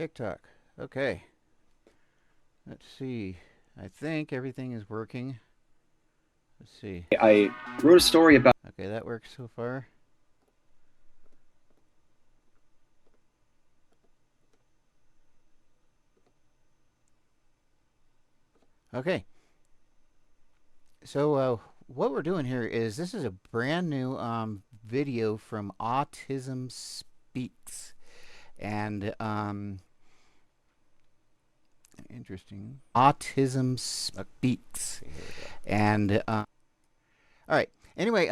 TikTok. Okay. Let's see. I think everything is working. Let's see. I wrote a story about Okay, that works so far. Okay. So what we're doing here is this is a brand new video from Autism Speaks, and interesting. Autism Speaks, and all right. Anyway,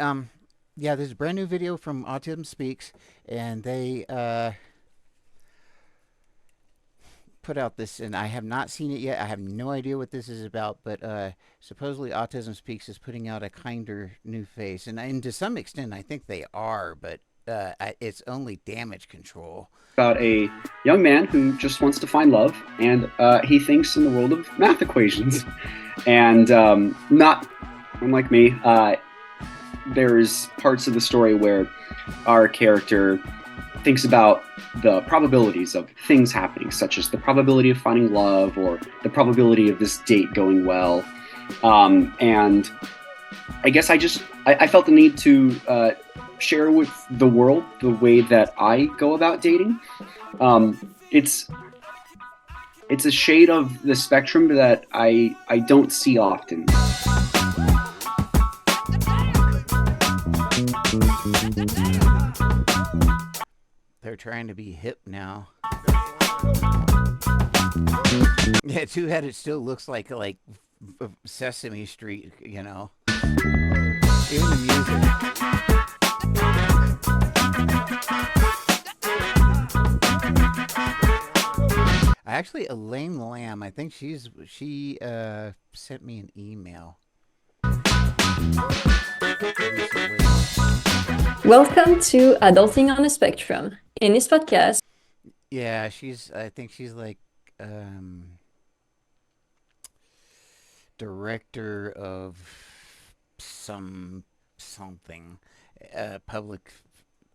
yeah, there's a brand new video from Autism Speaks, and they put out this, and I have not seen it yet. I have no idea what this is about, but supposedly Autism Speaks is putting out a kinder new face, and to some extent, I think they are, but it's only damage control. a young man who just wants to find love, and he thinks in the world of math equations. And not unlike me, there's parts of the story where our character thinks about the probabilities of things happening, such as the probability of finding love or the probability of this date going well. And I guess I felt the need to share with the world the way that I go about dating. It's a shade of the spectrum that I don't see often. They're trying to be hip now. Yeah, too bad it still looks like Sesame Street, you know. Even the music. Actually, Elaine Lamb, I think she sent me an email recently. Welcome to Adulting on a Spectrum. In this podcast, Yeah, I think she's like director of something, public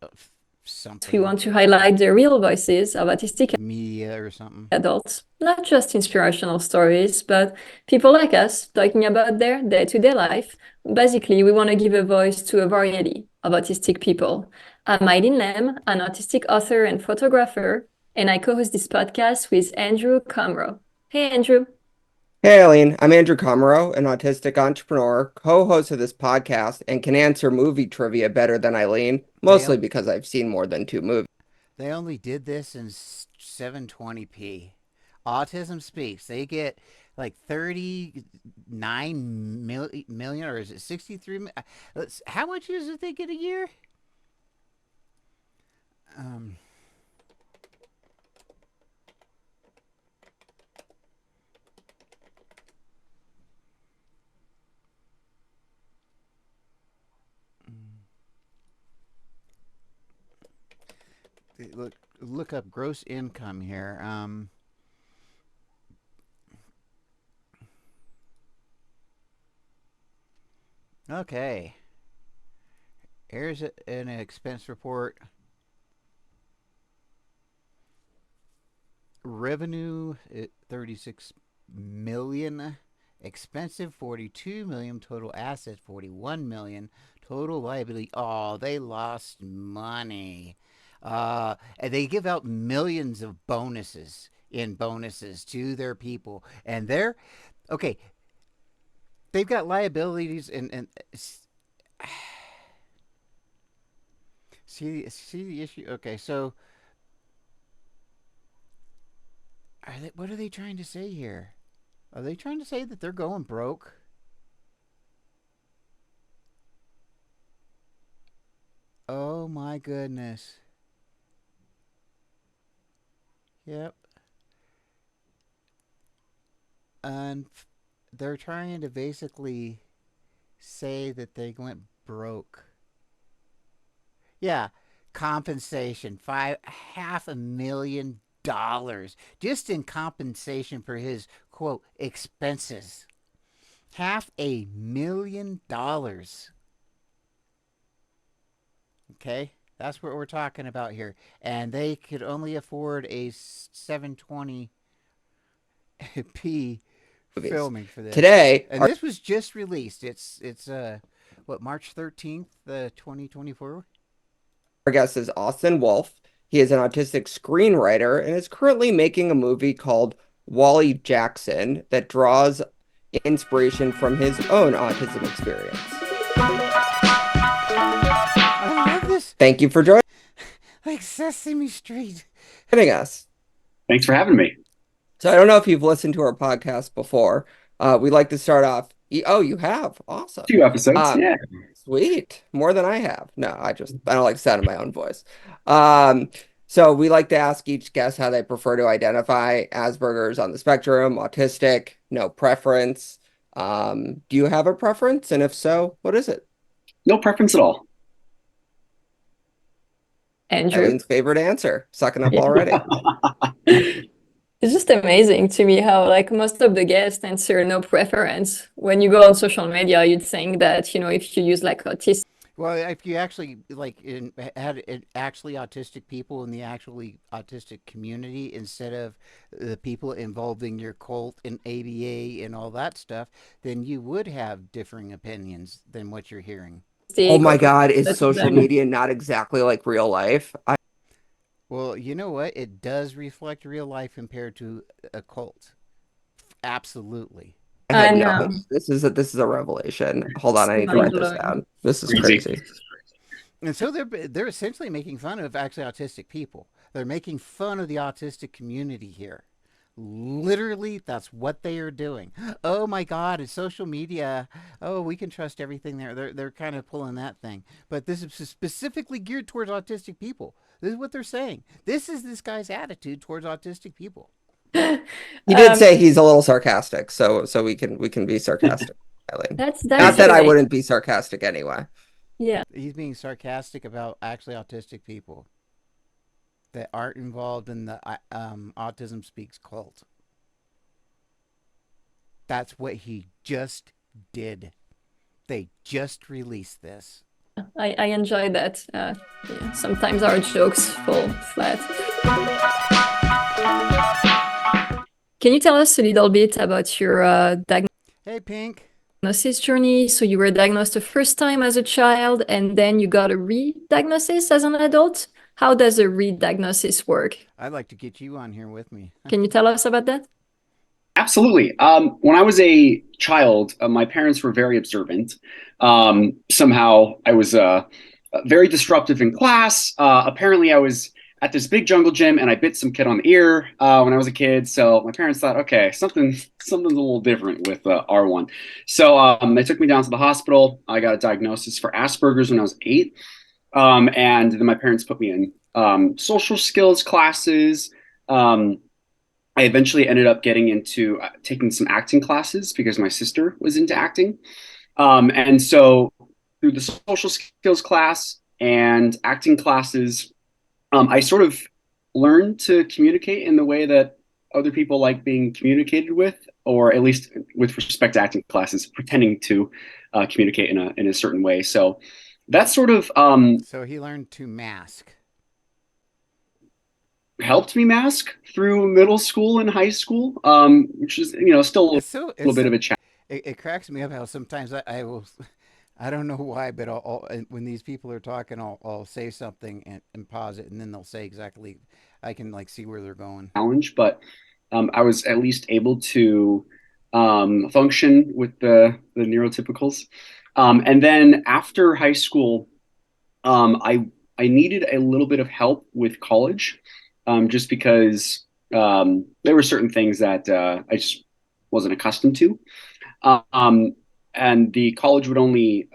uh, we something want to highlight the real voices of autistic media or something. adults, not just inspirational stories, but people like us talking about their day-to-day life. Basically, we want to give a voice to a variety of autistic people. I'm Eileen Lam, an autistic author and photographer, and I co-host this podcast with Andrew Comro. Hey, Andrew. Hey, Eileen. I'm Andrew Comro, an autistic entrepreneur, co-host of this podcast, and can answer movie trivia better than Eileen, They mostly because I've seen more than two movies. they only did this in 720p. Autism Speaks. They get like 39 million, or is it 63 million? How much is it they get a year? Um, look up gross income here. Okay. Here's an expense report. Revenue 36 million. Expensive 42 million. Total assets 41 million. Total liability. Oh, they lost money. And they give out millions of bonuses to their people, and they're okay. They've got liabilities and see the issue. Okay, so what are they trying to say here? Are they trying to say that they're going broke? Oh my goodness. Yep. And they're trying to basically say that they went broke. Yeah, compensation, $500,000 just in compensation for his quote expenses. $500,000. Okay, That's what we're talking about here. And they could only afford a 720p Movies. filming for this. Today, And this was just released. It's what, March 13th, 2024. our guest is Austin Wolf. He is an autistic screenwriter and is currently making a movie called Wally Jackson that draws inspiration from his own autism experience. I love this. Thank you for joining Like Sesame Street. us. Thanks for having me. So I don't know if you've listened to our podcast before. We like to start off. Oh, you have? Awesome. 2 episodes. Yeah. Sweet. More than I have. No, I don't like the sound of my own voice. So we like to ask each guest how they prefer to identify. Asperger's on the spectrum, autistic, no preference. Do you have a preference? And if so, what is it? No preference at all. Andrew. Eileen's favorite answer. Sucking up already. It's just amazing to me how like most of the guests answer no preference. When you go on social media, you'd think that, if you use like autistic. Well, if you actually had actually autistic people in the actually autistic community instead of the people involved in your cult and ABA and all that stuff, then you would have differing opinions than what you're hearing. Oh my or God, is social autism. media not exactly like real life? Well, you know what? It does reflect real life compared to a cult. Absolutely. I had And no. This is a revelation. Hold on, I need to write this down. This is crazy. And so they're essentially making fun of actually autistic people. They're making fun of the autistic community here. Literally, that's what they are doing. Oh my God, it's social media. Oh, we can trust everything there. They're kind of pulling that thing. But this is specifically geared towards autistic people. This is what they're saying. This is this guy's attitude towards autistic people. He did say he's a little sarcastic, so we can be sarcastic, Eileen. that's Not that I great. wouldn't be sarcastic anyway. Yeah. He's being sarcastic about actually autistic people that aren't involved in the Autism Speaks cult. That's what he just did. They just released this. I enjoy that. Yeah, sometimes our jokes fall flat. Can you tell us a little bit about your Hey, Pink. diagnosis journey? So you were diagnosed the first time as a child, and then you got a re-diagnosis as an adult. How does a re-diagnosis work? I'd like to get you on here with me. Can you tell us about that? Absolutely. When I was a child, my parents were very observant. Somehow I was very disruptive in class. Apparently I was at this big jungle gym and I bit some kid on the ear when I was a kid. So my parents thought, okay, something's a little different with R1. So they took me down to the hospital. I got a diagnosis for Asperger's when I was 8. And then my parents put me in social skills classes. I eventually ended up getting into taking some acting classes because my sister was into acting. And so through the social skills class and acting classes, I sort of learned to communicate in the way that other people like being communicated with, or at least with respect to acting classes, pretending to communicate in a certain way. So that's sort of So he learned to mask. helped me mask through middle school and high school, which is still a little bit of a challenge. It cracks me up how sometimes I will. I don't know why, but when these people are talking, I'll say something and pause it, and then they'll say exactly. I can like see where they're going. But I was at least able to function with the neurotypicals. And then after high school, I needed a little bit of help with college, just because there were certain things that I just wasn't accustomed to. And the college would only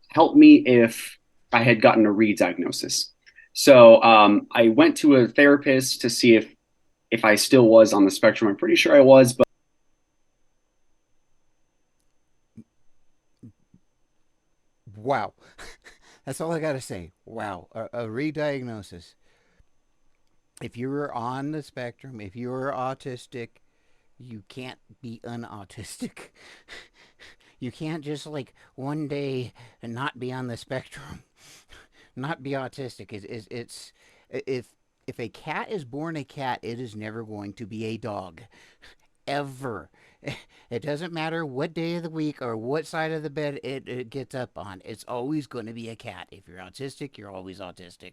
help me if I had gotten a re-diagnosis. So I went to a therapist to see if I still was on the spectrum. I'm pretty sure I was, but Wow, that's all I gotta say. Wow, a re-diagnosis. If you were on the spectrum, if you were autistic, you can't be unautistic. You can't just like one day and not be on the spectrum. not be autistic. It's if a cat is born a cat, it is never going to be a dog, ever. It doesn't matter what day of the week or what side of the bed it gets up on. It's always going to be a cat. If you're autistic, you're always autistic.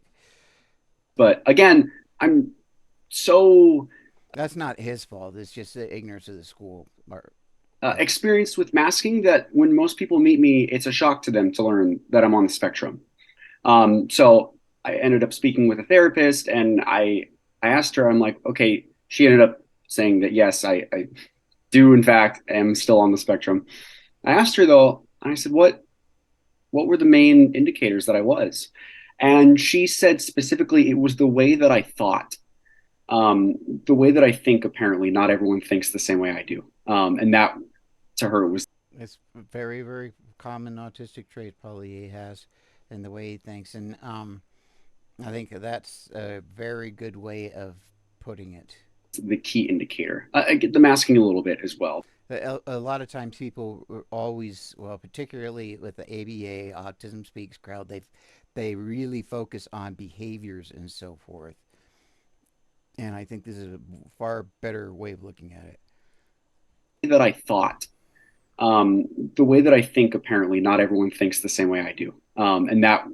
But again, I'm so That's not his fault. It's just the ignorance of the school. experienced with masking that when most people meet me, it's a shock to them to learn that I'm on the spectrum. So I ended up speaking with a therapist, and I asked her, I'm like, okay. She ended up saying that yes, I do in fact am still on the spectrum. I asked her though, and I said, what were the main indicators that I was? And she said specifically it was the way that I thought, the way that I think. Apparently, not everyone thinks the same way I do, and that to her was It's a very, very common autistic trait probably he has in the way he thinks. And I think that's a very good way of putting it. the key indicator. I get the masking a little bit as well. A lot of times people are always, well, particularly with the ABA, Autism Speaks crowd, they really focus on behaviors and so forth. And I think this is a far better way of looking at it. That I thought, the way that I think. Apparently, not everyone thinks the same way I do, and that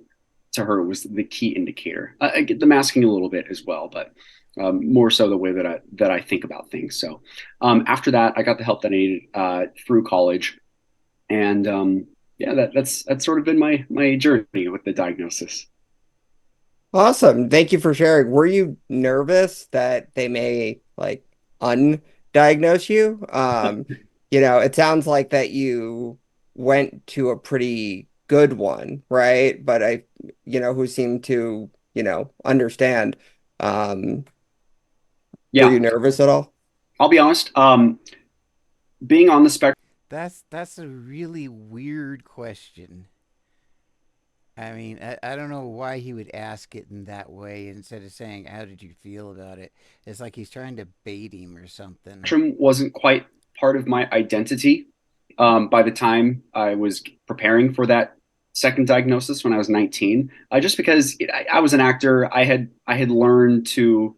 to her was the key indicator. I get the masking a little bit as well, but more so the way that I think about things. So after that, I got the help that I needed through college, and yeah, that's sort of been my journey with the diagnosis. Awesome. Thank you for sharing. Were you nervous that they may like undiagnose you? It sounds like that you went to a pretty good one, right? But who seemed to, understand. Um, were Yeah, you nervous at all? I'll be honest. Being on the spectrum That's a really weird question. I mean, I don't know why he would ask it in that way instead of saying, "How did you feel about it?" It's like he's trying to bait him or something. wasn't quite part of my identity by the time I was preparing for that second diagnosis when I was 19. Just because I was an actor, I had learned to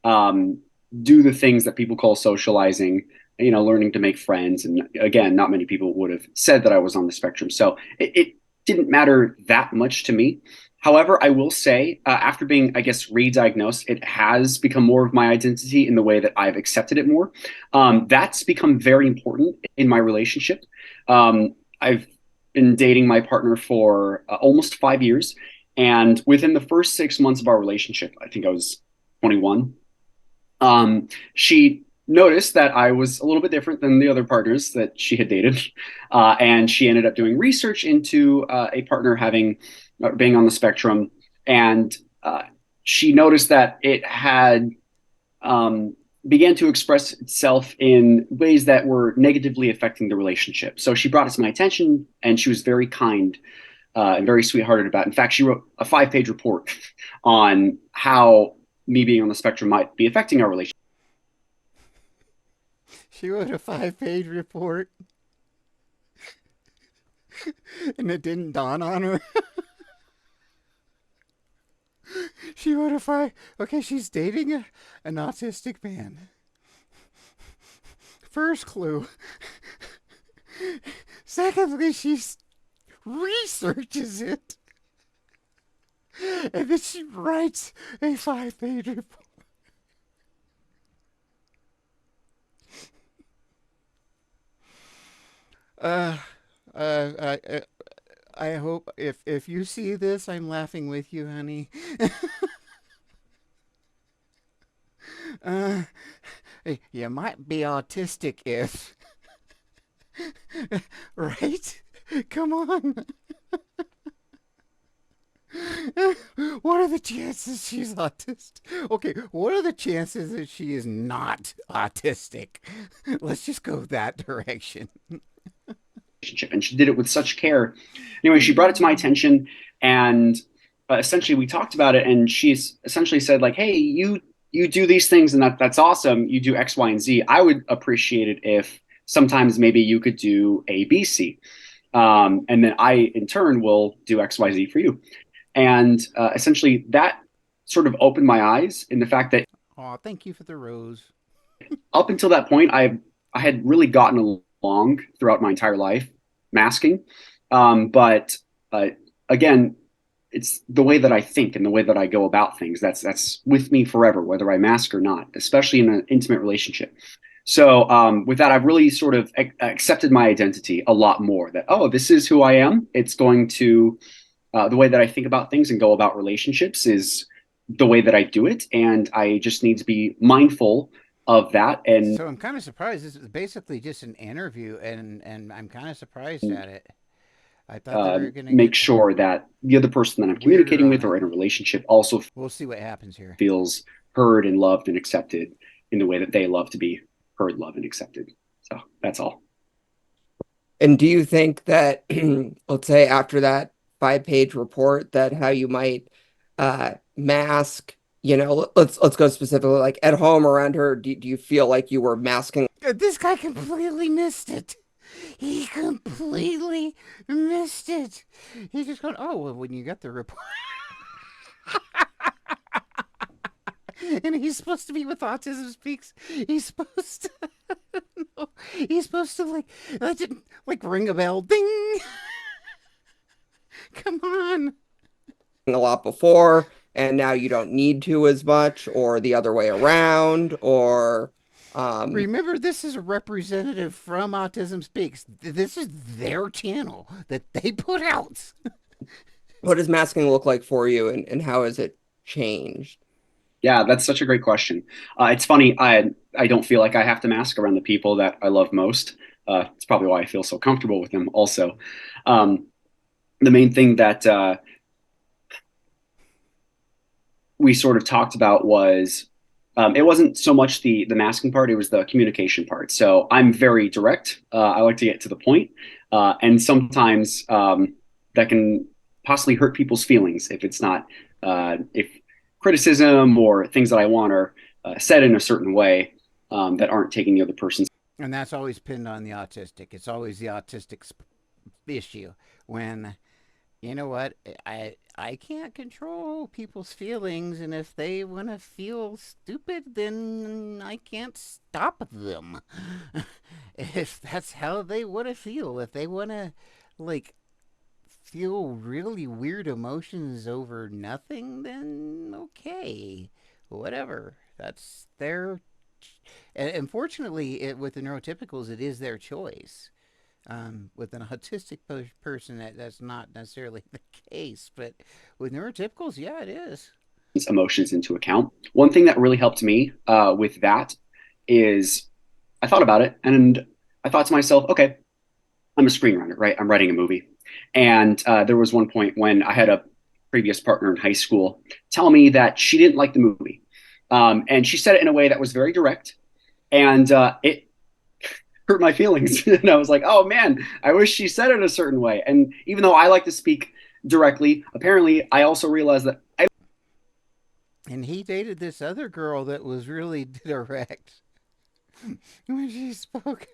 um, do the things that people call socializing. Learning to make friends, and again, not many people would have said that I was on the spectrum, so it didn't matter that much to me. However, I will say, after being, I guess, re-diagnosed, it has become more of my identity in the way that I've accepted it more. That's become very important in my relationship. I've been dating my partner for almost 5 years. And within the first 6 months of our relationship, I think I was 21, she noticed that I was a little bit different than the other partners that she had dated. And she ended up doing research into a partner having being on the spectrum. And she noticed that it had began to express itself in ways that were negatively affecting the relationship. So she brought it to my attention, and she was very kind and very sweethearted about it. In fact, she wrote a 5-page report on how me being on the spectrum might be affecting our relationship. She wrote a 5-page report, and it didn't dawn on her. She wrote a five. Okay, she's dating an autistic man. First clue. Secondly, she researches it, and then she writes a 5-page report. Uh, I hope if you see this, I'm laughing with you, honey. uh, you might be autistic if, right? Come on. What are the chances she's autistic? Okay, what are the chances that she is not autistic? Let's just go that direction. And she did it with such care. Anyway, she brought it to my attention, and essentially we talked about it, and she's essentially said like, hey, you do these things, and that's awesome. You do X, Y, and Z. I would appreciate it if sometimes maybe you could do A, B, C. And then I in turn will do X, Y, Z for you. And essentially, that sort of opened my eyes in the fact that Oh, thank you for the rose. up until that point, I had really gotten along throughout my entire life masking, but uh, again, it's the way that I think and the way that I go about things. That's with me forever, whether I mask or not, especially in an intimate relationship. So with that, I've really sort of accepted my identity a lot more. That oh, this is who I am. It's going to the way that I think about things and go about relationships is the way that I do it, and I just need to be mindful of that and So I'm kind of surprised. This is basically just an interview, and I'm kind of surprised at it. I thought they were gonna make get sure that the other person that I'm weirder communicating on with it. or in a relationship also We'll see what happens here. feels heard and loved and accepted in the way that they love to be heard, loved, and accepted. So that's all. And do you think that, let's say after that 5-page report, that how you might mask, let's go specifically like at home around her, do you feel like you were masking? This guy completely missed it. He completely missed it. He's just going, oh, well, when you got the report. And he's supposed to be with Autism Speaks. He's supposed to, no, he's supposed to like ring a bell, ding. Come on. A lot before, and now you don't need to as much, or the other way around, or Remember, this is a representative from Autism Speaks. This is their channel that they put out. what does masking look like for you, and how has it changed? Yeah, that's such a great question. It's funny. I don't feel like I have to mask around the people that I love most. It's probably why I feel so comfortable with them. Also, um, the main thing that we sort of talked about was it wasn't so much the masking part; it was the communication part. So I'm very direct. I like to get to the point, and sometimes that can possibly hurt people's feelings if it's not if criticism or things that I want are said in a certain way that aren't taking the other person's. And that's always pinned on the autistic. It's always the autistic issue when you know what I can't control people's feelings, and if they want to feel stupid, then I can't stop them. If that's how they want to feel, if they want to like feel really weird emotions over nothing, then okay, whatever. That's their. And unfortunately, with the neurotypicals, it is their choice. With an autistic person, that's not necessarily the case, but with neurotypicals, yeah, it is. Emotions into account. One thing that really helped me with that is I thought about it and I thought to myself, okay, I'm a screenwriter, right? I'm writing a movie. And there was one point when I had a previous partner in high school tell me that she didn't like the movie. And she said it in a way that was very direct. And it hurt my feelings. And I was like, oh man, I wish she said it a certain way. And even though I like to speak directly, apparently I also realized that I. And he dated this other girl that was really direct when she spoke.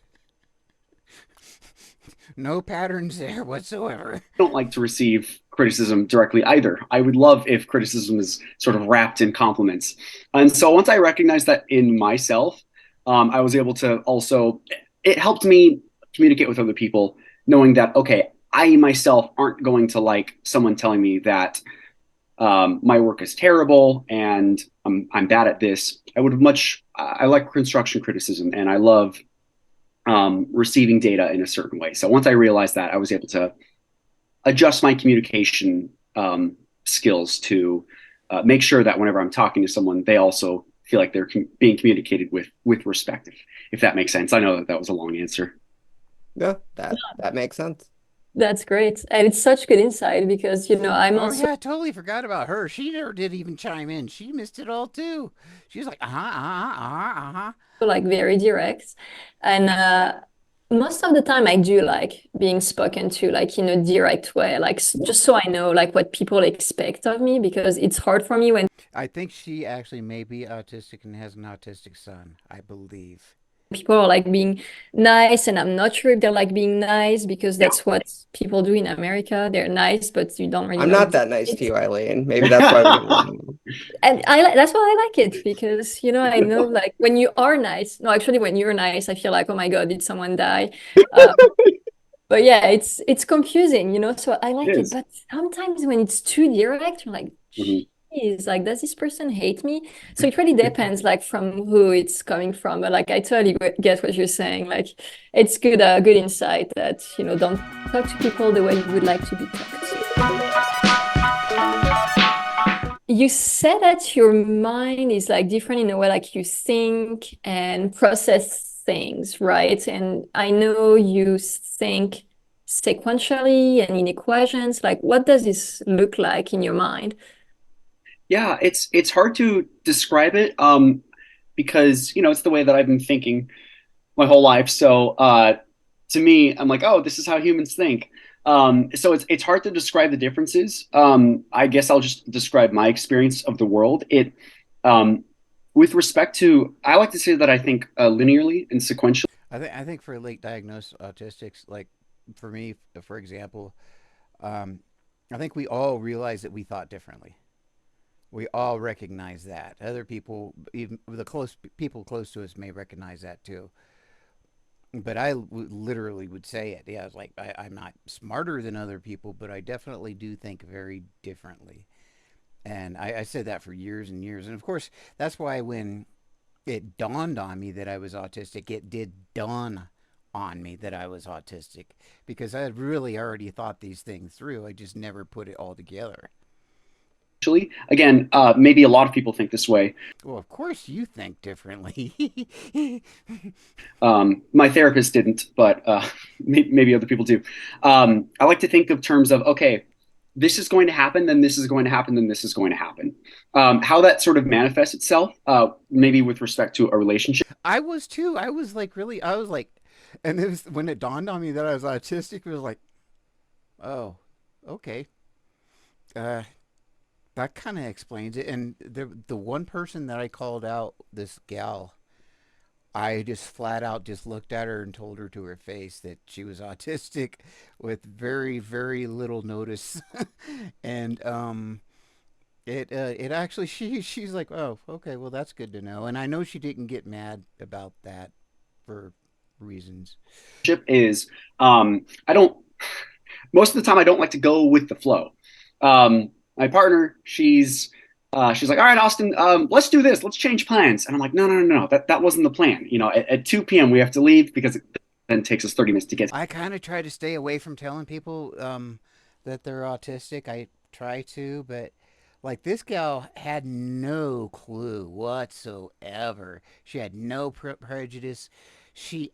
No patterns there whatsoever. Don't like to receive criticism directly either. I would love if criticism is sort of wrapped in compliments. And so once I recognized that in myself, I was able to also, it helped me communicate with other people, knowing that, okay, I myself aren't going to like someone telling me that my work is terrible and I'm bad at this. I like construction criticism and I love receiving data in a certain way. So once I realized that, I was able to adjust my communication skills to make sure that whenever I'm talking to someone, they also feel like they're being communicated with respect. If that makes sense. I know that that was a long answer. Yeah, that makes sense. That's great. And it's such good insight because, I'm Oh also yeah, I totally forgot about her. She never did even chime in. She missed it all too. She was like, like very direct. And most of the time I do like being spoken to like in a direct way, like just so I know like what people expect of me because it's hard for me when I think she actually may be autistic and has an autistic son, I believe. people are like being nice, and I'm not sure if they're like being nice because Yeah. that's what people do in America. They're nice, but you don't really I'm know not if that nice they to you, Eileen. Maybe that's why we get along. and that's why I like it because I know like when you are nice. No, actually, when you're nice, I feel like, oh my God, did someone die? Uh, but yeah, it's confusing, So I It like it, is. but sometimes when it's too direct, you're like, Mhm. geez, like, does this person hate me? So it really depends, like, from who it's coming from. But like, I totally get what you're saying. Like, it's good insight that don't talk to people the way you would like to be talked to. You said that your mind is like different in a way, like you think and process things, right? And I know you think sequentially and in equations. Like, what does this look like in your mind? Yeah, it's hard to describe it because it's the way that I've been thinking my whole life. So to me, I'm like, oh, this is how humans think. So it's hard to describe the differences. I guess I'll just describe my experience of the world. Um, with respect to, I like to say that I think linearly and sequentially. I think for late diagnosed autistics, like for me, for example, um, I think we all realize that we thought differently. We all recognize that. Other people, even the close people close to us, may recognize that too. But literally would say it. Yeah, I was like, I'm not smarter than other people, but I definitely do think very differently. And I said that for years and years. And of course, that's why when it dawned on me that I was autistic, it did dawn on me that I was autistic because I had really already thought these things through. I just never put it all together. Again, maybe a lot of people think this way. Well, of course you think differently. My therapist didn't, but maybe other people do. I like to think of terms of, okay, this is going to happen, then this is going to happen, then this is going to happen. How that sort of manifests itself, maybe with respect to a relationship. I was too. I was like, and it was when it dawned on me that I was autistic. It was like, oh, okay. Uh, that kind of explains it. And the one person that I called out, this gal, I just flat out just looked at her and told her to her face that she was autistic with very, very little notice. And it actually she's like, "Oh, okay, well that's good to know." And I know she didn't get mad about that for reasons. Is I don't most of the time I don't like to go with the flow. My partner, she's like, all right, Austin, let's do this. Let's change plans. And I'm like, no, no, no, no. That wasn't the plan. At 2 p.m. we have to leave because it then takes us 30 minutes to get. I kind of try to stay away from telling people that they're autistic. I try to, but like this gal had no clue whatsoever. She had no prejudice.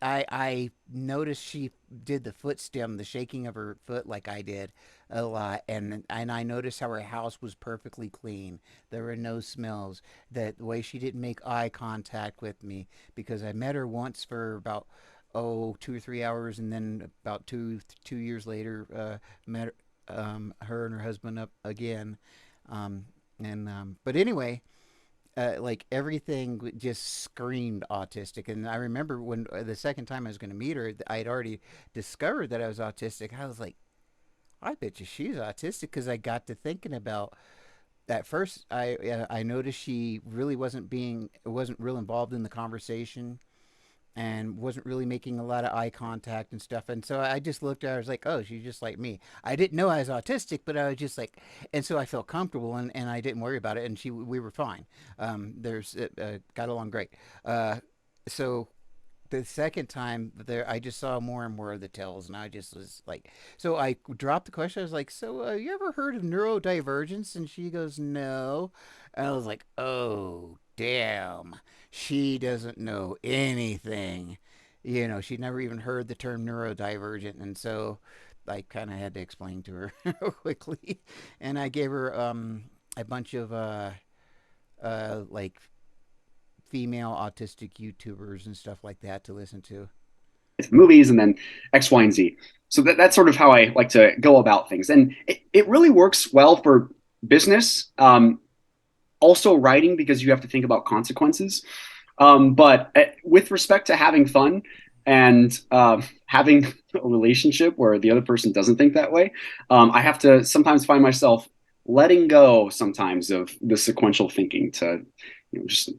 I noticed she did the foot stem, the shaking of her foot, like I did a lot, and I noticed how her house was perfectly clean. There were no smells. That the way she didn't make eye contact with me because I met her once for about 2 or 3 hours, and then about two years later, met her and her husband up again, and but anyway, like everything just screamed autistic. And I remember when the second time I was going to meet her, I had already discovered that I was autistic. I was like, I bet you she's autistic because I got to thinking about. At first, I noticed she really wasn't real involved in the conversation and wasn't really making a lot of eye contact and stuff. And so I just looked at her. I was like, oh, she's just like me. I didn't know I was autistic, but I was just like, and so I felt comfortable and I didn't worry about it. And we were fine. Got along great. So the second time there, I just saw more and more of the tells, and I just was like, so I dropped the question. I was like, so you ever heard of neurodivergence? And she goes, no. And I was like, oh, damn, she doesn't know anything. She'd never even heard the term neurodivergent, and so I kind of had to explain to her quickly, and I gave her a bunch of like female autistic YouTubers and stuff like that to listen to. Movies and then X, Y, and Z. So that's sort of how I like to go about things. And it really works well for business. Also writing because you have to think about consequences. But with respect to having fun and having a relationship where the other person doesn't think that way, I have to sometimes find myself letting go sometimes of the sequential thinking to, just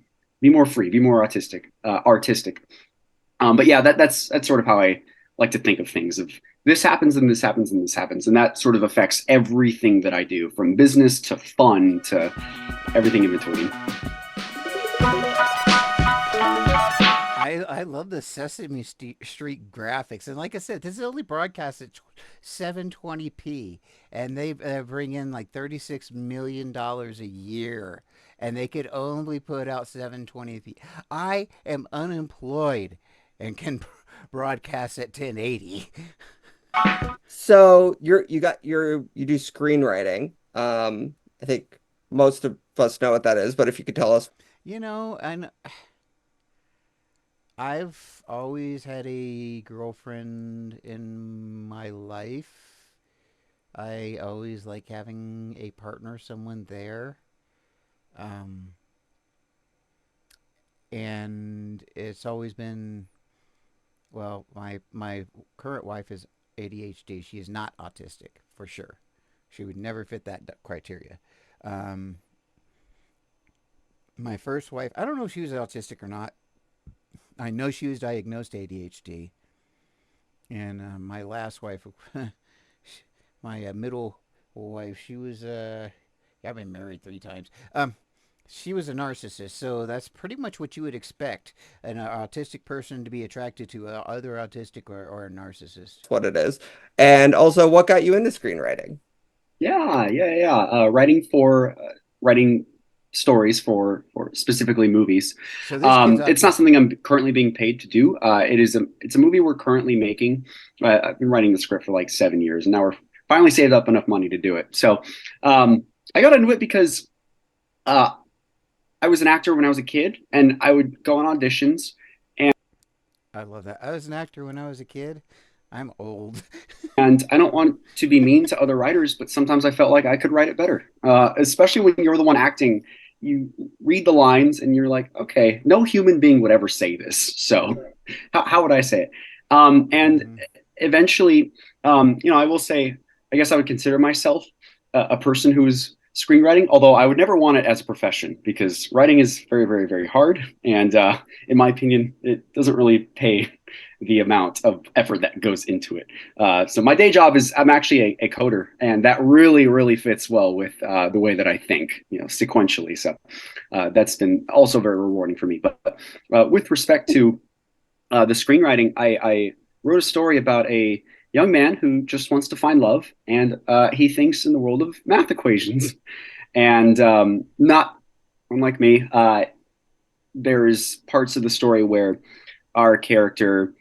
be more free, be more artistic. But yeah, that's sort of how I like to think of things. Of this happens and this happens and this happens, and that sort of affects everything that I do, from business to fun to everything in between. I love the Street graphics, and like I said, this is only broadcast at 720p, and they bring in like $36 million a year, and they could only put out 720p. I am unemployed and can broadcast at 1080. So you do screenwriting. I think most of us know what that is, but if you could tell us. And I've always had a girlfriend in my life. I always like having a partner, someone there. Um, and it's always been, well, my current wife is ADHD. She is not autistic for sure. She would never fit that criteria. Um, my first wife, I don't know if she was autistic or not. I know she was diagnosed ADHD. And my last wife, my middle wife, she was yeah, I've been married 3 times. She was a narcissist, so that's pretty much what you would expect an autistic person to be attracted to other autistic or a narcissist. What it is. And also, what got you into screenwriting? Yeah. Writing stories for specifically movies. So this kid's It's not autistic. something I'm currently being paid to do. It's a movie we're currently making. I've been writing the script for like 7 years, and now we're finally saved up enough money to do it. So I got into it because uh, I was an actor when I was a kid, and I would go on auditions. I love that. I was an actor when I was a kid. I'm old. And I don't want to be mean to other writers, but sometimes I felt like I could write it better. Especially when you're the one acting, you read the lines and you're like, okay, no human being would ever say this. So how would I say it? And Hmm. eventually, I will say, I guess I would consider myself a person who's screenwriting, although I would never want it as a profession because writing is very, very, very hard. And in my opinion, it doesn't really pay the amount of effort that goes into it. So my day job is I'm actually a coder, and that really, really fits well with the way that I think, sequentially. So that's been also very rewarding for me. But with respect to the screenwriting, I wrote a story about a young man who just wants to find love, and he thinks in the world of math equations. And not unlike me, there's parts of the story where our character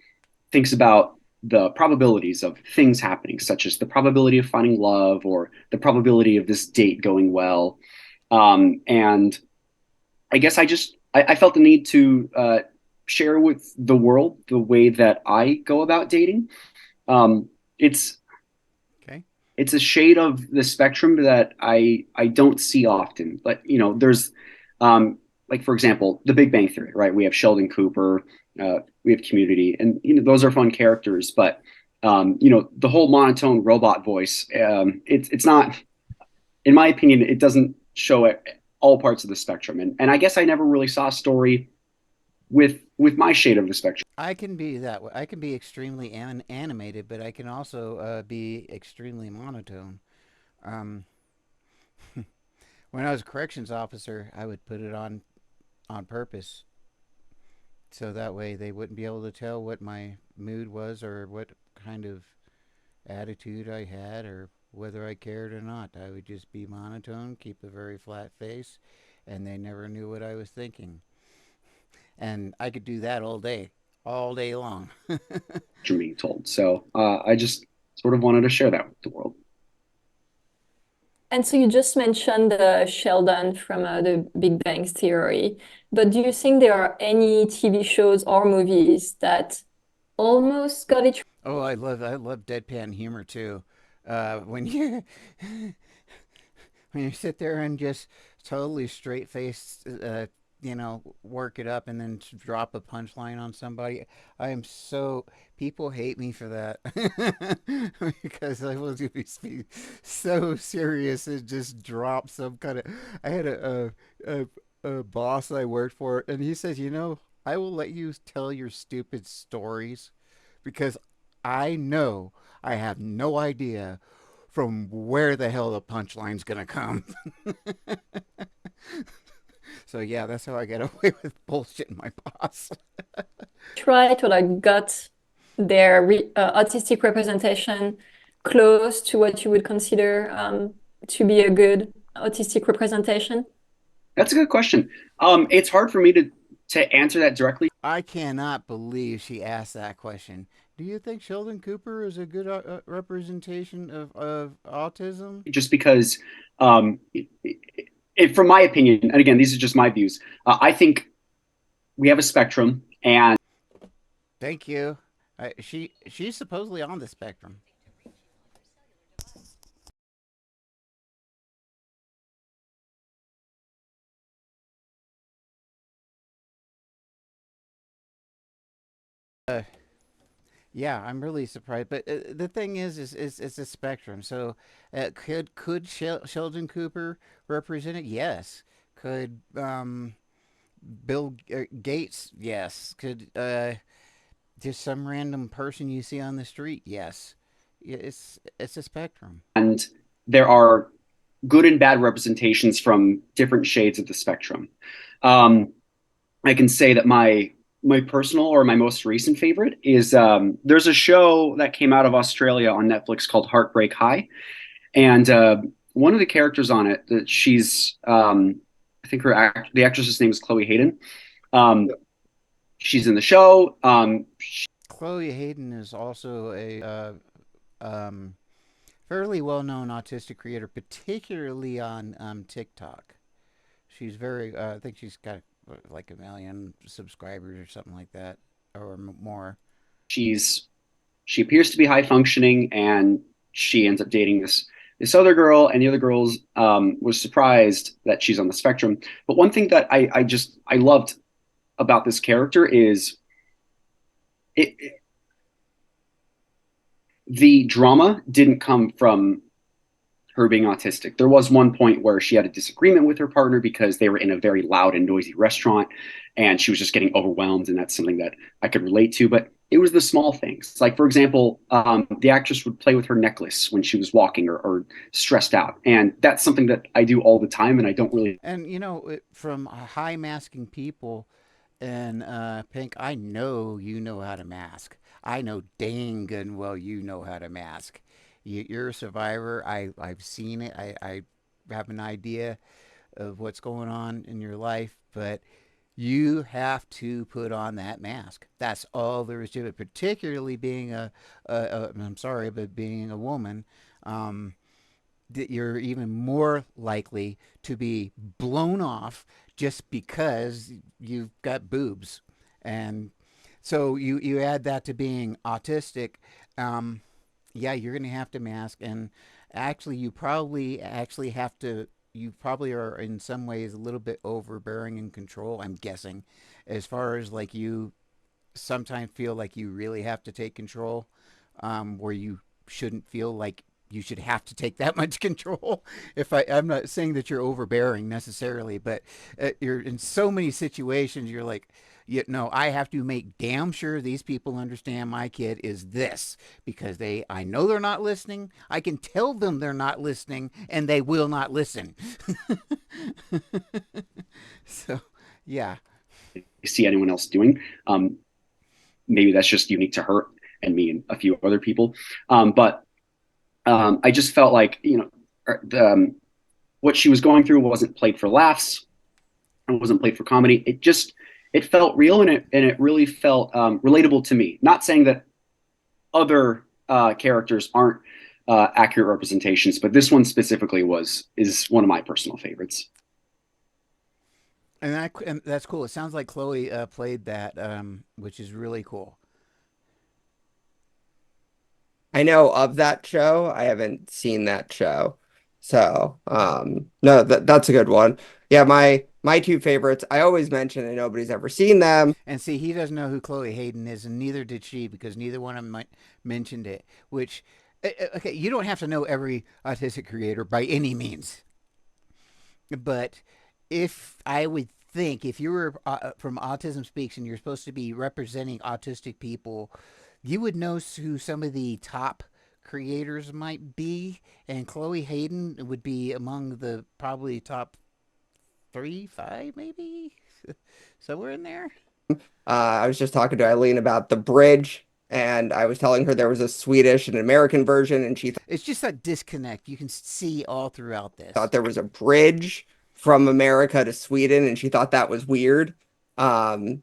thinks about the probabilities of things happening, such as the probability of finding love or the probability of this date going well. And I guess I felt the need to share with the world the way that I go about dating. Um, it's Okay. it's a shade of the spectrum that I don't see often. But there's um, like for example, The Big Bang Theory, right? We have Sheldon Cooper, we have Community, and those are fun characters. But the whole monotone robot voice, it's not, in my opinion, it doesn't show all parts of the spectrum. And I guess I never really saw a story with my shade of the spectrum. I can be that way. I can be extremely animated, but I can also be extremely monotone. Um, when I was a corrections officer, I would put it on purpose so that way they wouldn't be able to tell what my mood was or what kind of attitude I had or whether I cared or not. I would just be monotone, keep a very flat face, and they never knew what I was thinking. And I could do that all day long. Being told. So I just sort of wanted to share that with the world. And so you just mentioned Sheldon from the Big Bang Theory, but do you think there are any TV shows or movies that almost got it Oh, I love deadpan humor too. When you when you sit there and just totally straight faced work it up and then drop a punchline on somebody. I am so People hate me for that because I will just be so serious and just drop some kind of. I had a boss I worked for, and he says, I will let you tell your stupid stories because I know I have no idea from where the hell the punchline's gonna come. So yeah, that's how I get away with bullshitting my boss. Try to like gut their autistic representation close to what you would consider to be a good autistic representation? That's a good question. It's hard for me to answer that directly, I cannot believe she asked that question. Do you think Sheldon Cooper is a good representation of autism? just because, um, from my opinion, and again, these are just my views. I think we have a spectrum, and Thank you. She's supposedly on the spectrum. Uh, yeah, I'm really surprised. But the thing is it's a spectrum. So could Sheldon Cooper represent it? Yes. Could Bill Gates? Yes. Could just some random person you see on the street? Yes. Yeah, it's a spectrum. there are good and bad representations from different shades of the spectrum. Um, I can say that my personal or my most recent favorite is there's a show that came out of Australia on Netflix called Heartbreak High, and one of the characters on it that she's I think the actress's name is Chloe Hayden. Um, she's in the show. Chloe Hayden is also a um, fairly well-known autistic creator, particularly on TikTok. She's very. I think she's got like 1 million subscribers or something like that, or more. She's she appears to be high functioning, and she ends up dating this other girl, and the other girls was surprised that she's on the spectrum. But one thing that I loved about this character is it the drama didn't come from her being autistic. There was one point where she had a disagreement with her partner because they were in a very loud and noisy restaurant, and she was just getting overwhelmed, and that's something that I could relate to. But it was the small things, like for example, the actress would play with her necklace when she was walking or stressed out, and that's something that I do all the time, and I don't really. And from high masking people, and Pink, I know you know how to mask. I know dang good and well you know how to mask. You're a survivor. I've seen it. I have an idea of what's going on in your life, but you have to put on that mask. That's all there is to it. Particularly being I'm sorry, but being a woman, um, that you're even more likely to be blown off just because you've got boobs. And so you add that to being autistic. Yeah, you're going to have to mask. And actually, you probably are in some ways a little bit overbearing in control, I'm guessing, as far as like you sometimes feel like you really have to take control, where you shouldn't feel like you should have to take that much control. I'm not saying that you're overbearing necessarily, but you're in so many situations. You're like, I have to make damn sure these people understand my kid is this because I know they're not listening. I can tell them they're not listening, and they will not listen. So, yeah. See anyone else doing. Maybe that's just unique to her and me and a few other people. But I just felt like what she was going through wasn't played for laughs. It wasn't played for comedy. It felt real, and it really felt relatable to me. Not saying that other characters aren't accurate representations, but this one specifically is one of my personal favorites. And that's cool. It sounds like Chloe played that, which is really cool. I know of that show. I haven't seen that show. So, no, that's a good one. Yeah, my two favorites, I always mention and nobody's ever seen them. And see, he doesn't know who Chloe Hayden is, and neither did she because neither one of them mentioned it. Which, okay, you don't have to know every autistic creator by any means, but if I would think if you were from Autism Speaks and you're supposed to be representing autistic people, you would know who some of the top creators might be, and Chloe Hayden would be among the probably top three, five, maybe somewhere in there. I was just talking to Eileen about The Bridge, and I was telling her there was a Swedish and American version, and she It's just that disconnect you can see all throughout thought this. there was a bridge from America to Sweden, and she thought that was weird.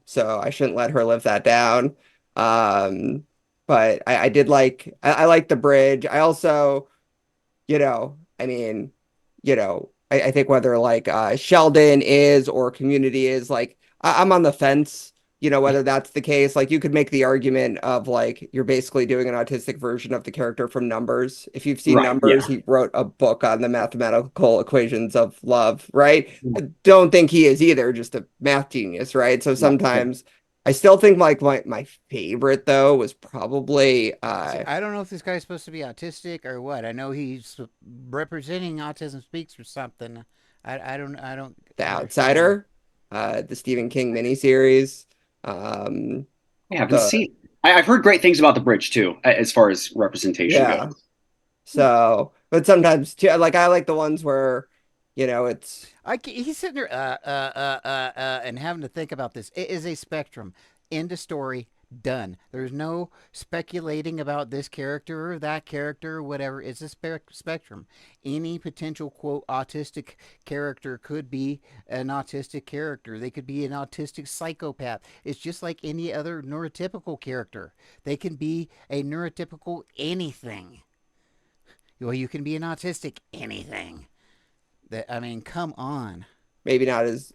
So I shouldn't let her live that down. Um, but I did I like The Bridge. I also, I mean, I think whether like Sheldon is or Community is like I'm on the fence, whether that's the case. Like you could make the argument of like you're basically doing an autistic version of the character from Numbers. If you've seen Right. Numbers, Yeah. he wrote a book on the mathematical equations of love, right? I don't think he is either, just a math genius, right? So Right. Yeah. sometimes I still think like my favorite though was probably See, I don't know if this guy's supposed to be autistic or what. I know he's representing Autism Speaks or something. I don't The understand. Outsider, the Stephen King miniseries. Um, I haven't the seen. I've heard great things about the bridge too, as far as representation yeah. goes. So, but sometimes too, like I like the ones where, it's He's sitting there and having to think about this. It is a spectrum. End of story. Done. There's no speculating about this character or that character or whatever. It's a spectrum. Any potential quote autistic character could be an autistic character. They could be an autistic psychopath. It's just like any other neurotypical character. They can be a neurotypical anything. Well, you can be an autistic anything. That I mean, come on. maybe not as,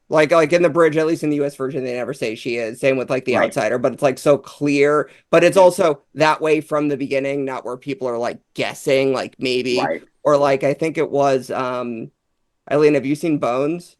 like in the bridge, at least in the US version, they never say she is. Same with like the Right. Outsider, but it's like so clear. But it's Yeah. also that way from the beginning, not where people are like guessing, like maybe, Right. or like I think it was Eileen, have you seen Bones?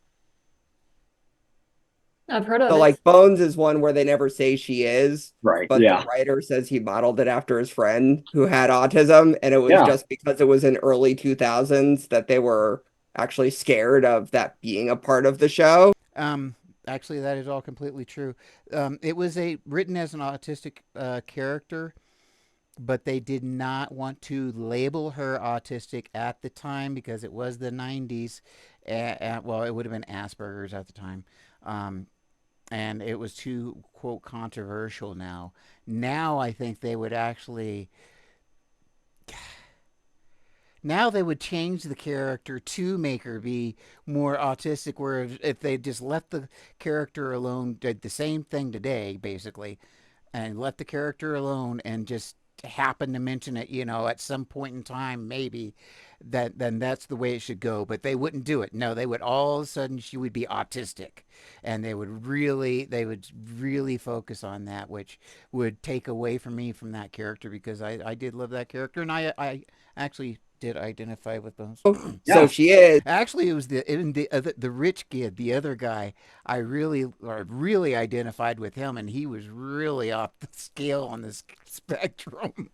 I've heard of So it. like Bones is one where they never say she is, Right. but the Yeah. writer says he modeled it after his friend who had autism, and it was Yeah. just because it was in early 2000s that they were actually scared of that being a part of the show. Um, Actually, that is all completely true. It was a written as an autistic character, but they did not want to label her autistic at the time because it was the '90s. Well, it would have been Asperger's at the time. Um, and it was too quote controversial now I think they would actually now they would change the character to make her be more autistic where if they just left the character alone did the same thing today basically and let the character alone and just happen to mention it, at some point in time, maybe that then that's the way it should go. But they wouldn't do it. No, they would all of a sudden she would be autistic, and they would really focus on that, which would take away from me from that character because I did love that character, and I actually did identify with those. So Yeah. she is. Actually, it was the rich kid, the other guy. I really identified with him, and he was really off the scale on this spectrum.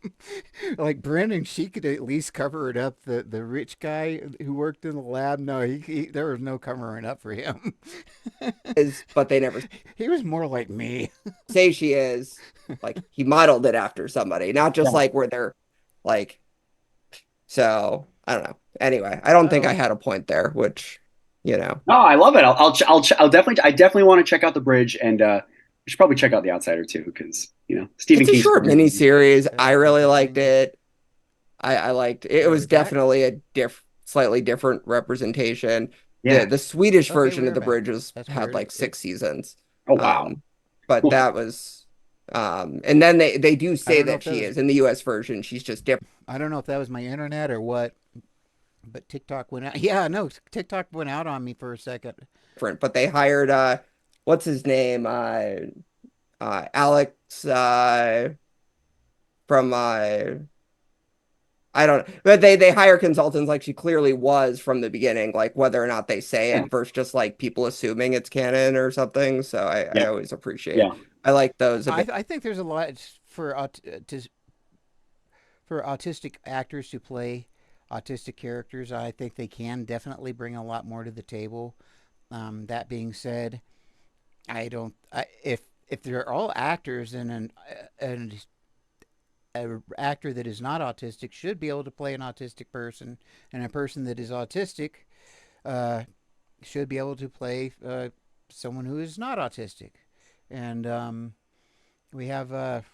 Like Brendan, she could at least cover it up. The rich guy who worked in the lab, no, there was no covering up for him. Is, but they never He was more like me. say she is. Like he modeled it after somebody, not just Yeah. like where they're like. So I don't know. Anyway, I don't think I Oh, had a point there, which, No, I love it. I'll definitely. I definitely want to check out the bridge, and we should probably check out the Outsider too, because Stephen it's a King's. short mini series. that's I a really couple liked things. it. I liked it. It Where was was that? definitely a slightly different representation. The Yeah. the Swedish Okay, version of where the about? Bridges That's had weird. like 6 seasons. Oh wow. Um, but that was and then they do I say don't know that if that she was. is in the US version, she's just I don't know if that was my internet or what. But TikTok went out. Yeah, no, TikTok went out on me for a second. different. But they hired what's his name? Alex from I don't, but they hire consultants like she clearly was from the beginning, like whether or not they say Yeah, it versus just like people assuming it's canon or something. So I yeah, always appreciate. yeah, I like those a bit. I think there's a lot for autistic actors to play autistic characters. I think they can definitely bring a lot more to the table. That being said, I don't. If they're all actors and a actor that is not autistic should be able to play an autistic person, and a person that is autistic uh, should be able to play someone who is not autistic. And we have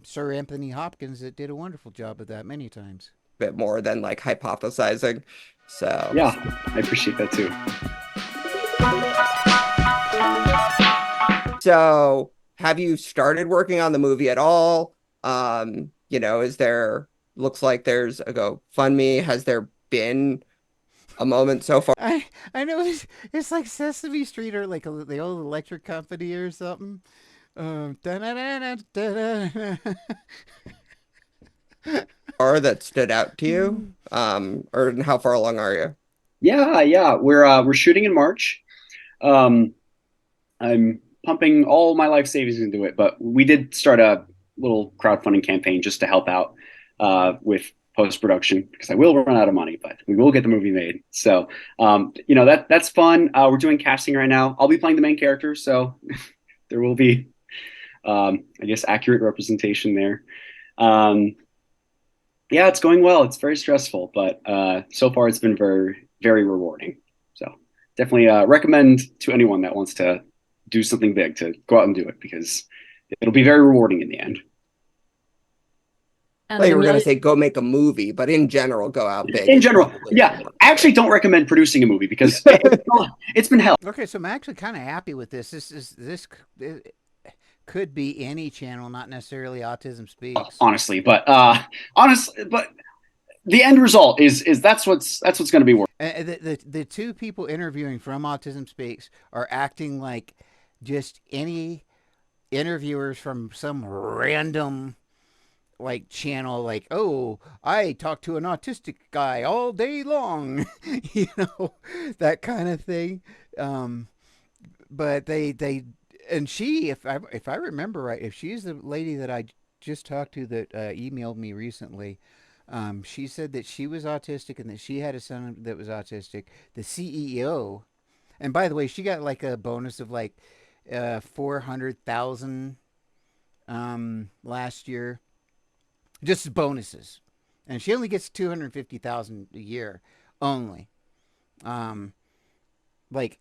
Sir Anthony Hopkins that did a wonderful job of that many times. Bit more than like hypothesizing. So, yeah. I appreciate that too. so have you started working on the movie at all? Is there looks like there's a GoFundMe. Has there been a moment so far? I know it's like Sesame Street or like the old electric company or something. Da-da-da-da-da-da. That stood out to you? Or how far along are you? Yeah, yeah. We're shooting in March. Um, I'm pumping all my life savings into it, but we did start a little crowdfunding campaign just to help out with post production because I will run out of money, but we will get the movie made. So, that's fun. We're doing casting right now. I'll be playing the main character, so there will be, I guess, accurate representation there. Um, yeah, it's going well. It's very stressful, but so far it's been very, very rewarding. So definitely recommend to anyone that wants to do something big to go out and do it because it'll be very rewarding in the end. Like And the you were gonna million say go make a movie, but in general, go out big In is general, probably yeah, I actually don't recommend producing a movie because it's been hell, Okay, so I'm actually kind of happy with this. This could be any channel, not necessarily Autism Speaks. honestly. But the end result is that's what's going to be worth. The two people interviewing from Autism Speaks are acting like just any interviewers from some random like channel, like, oh, I talk to an autistic guy all day long, you know, that kind of thing. um but they and she, if I remember right, if she's the lady that I just talked to that emailed me recently, she said that she was autistic and that she had a son that was autistic. The CEO, and by the way, she got like a bonus of like 400,000 last year, just bonuses, and she only gets 250,000 a year only. Um, like,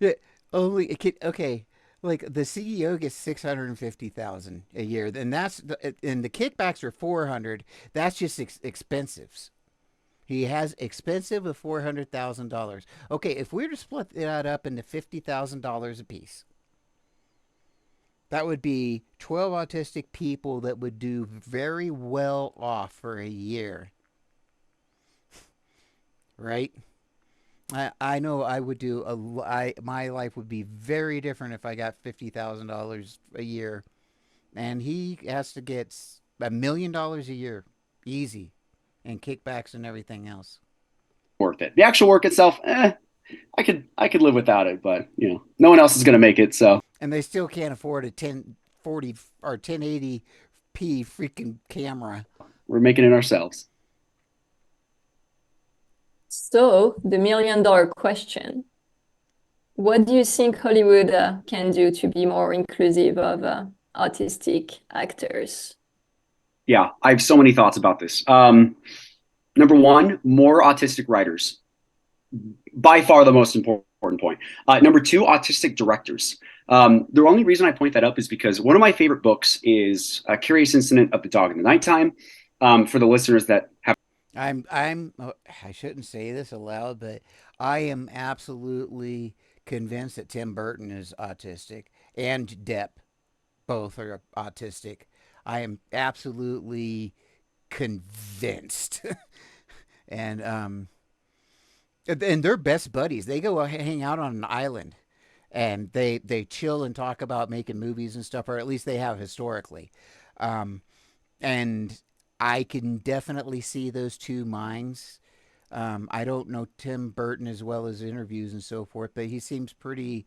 yeah, only it could, okay. Like the CEO gets 650,000 a year, and and the kickbacks are 400. That's just expensives. He has expensive of $400,000. Okay, if we were to split that up into $50,000 a piece, that would be 12 autistic people that would do very well off for a year, right? I know I would do my life would be very different if I got $50,000 a year, and he has to get $1 million a year, easy, and kickbacks and everything else. Worth it. The actual work itself, I could live without it, but no one else is going to make it, so And they still can't afford a 1040 or 1080p freaking camera. we're making it ourselves. So, the $1 million question. What do you think Hollywood can do to be more inclusive of autistic actors? Yeah, I have so many thoughts about this. Number one, more autistic writers. By far the most important point. Number two, autistic directors. The only reason I point that up is because one of my favorite books is A Curious Incident of the Dog in the Nighttime. For the listeners that have, I shouldn't say this aloud, but I am absolutely convinced that Tim Burton is autistic and Depp both are autistic. I am absolutely convinced. and and they're best buddies. They go hang out on an island and they chill and talk about making movies and stuff, or at least they have historically. Um, And I can definitely see those two minds. I don't know Tim Burton as well as interviews and so forth, but he seems pretty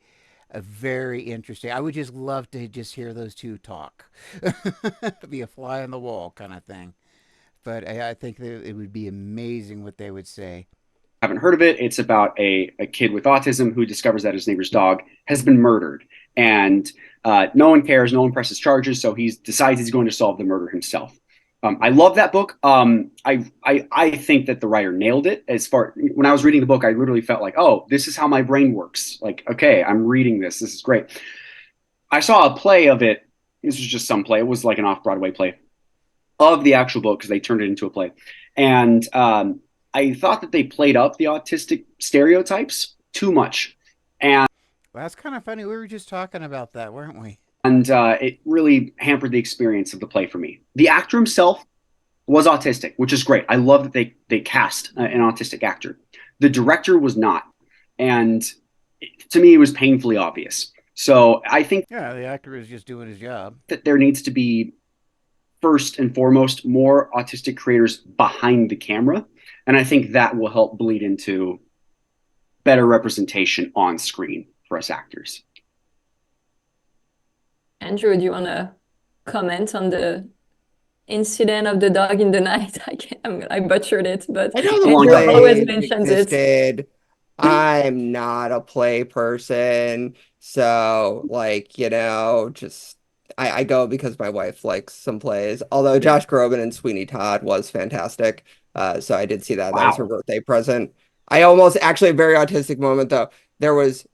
very interesting. I would just love to just hear those two talk, be a fly on the wall kind of thing. But I think that it would be amazing what they would say. Haven't heard of it. It's about a kid with autism who discovers that his neighbor's dog has been murdered. And no one cares, no one presses charges, so he decides he's going to solve the murder himself. I love that book. I think that the writer nailed it. As far when I was reading the book, I literally felt like, oh, this is how my brain works. Like, okay, I'm reading this. This is great. I saw a play of it. This was just some play. It was like an off-Broadway play of the actual book because they turned it into a play. And I thought that they played up the autistic stereotypes too much. And Well, that's kind of funny. We were just talking about that, weren't we? it really hampered the experience of the play for me. The actor himself was autistic, which is great. I love that they cast an autistic actor. The director was not, and to me, it was painfully obvious. So I think Yeah, the actor is just doing his job. that there needs to be first and foremost more autistic creators behind the camera, and I think that will help bleed into better representation on screen for us actors. Andrew, do you want to comment on the incident of the dog in the night? I butchered it, but I know the long Andrew time ago. always plays mentions it. existed. I'm not a play person, so like, just I go because my wife likes some plays. Although Yeah. Josh Groban and Sweeney Todd was fantastic. So I did see that. That was her Wow. birthday present. I almost actually a very autistic moment though. There was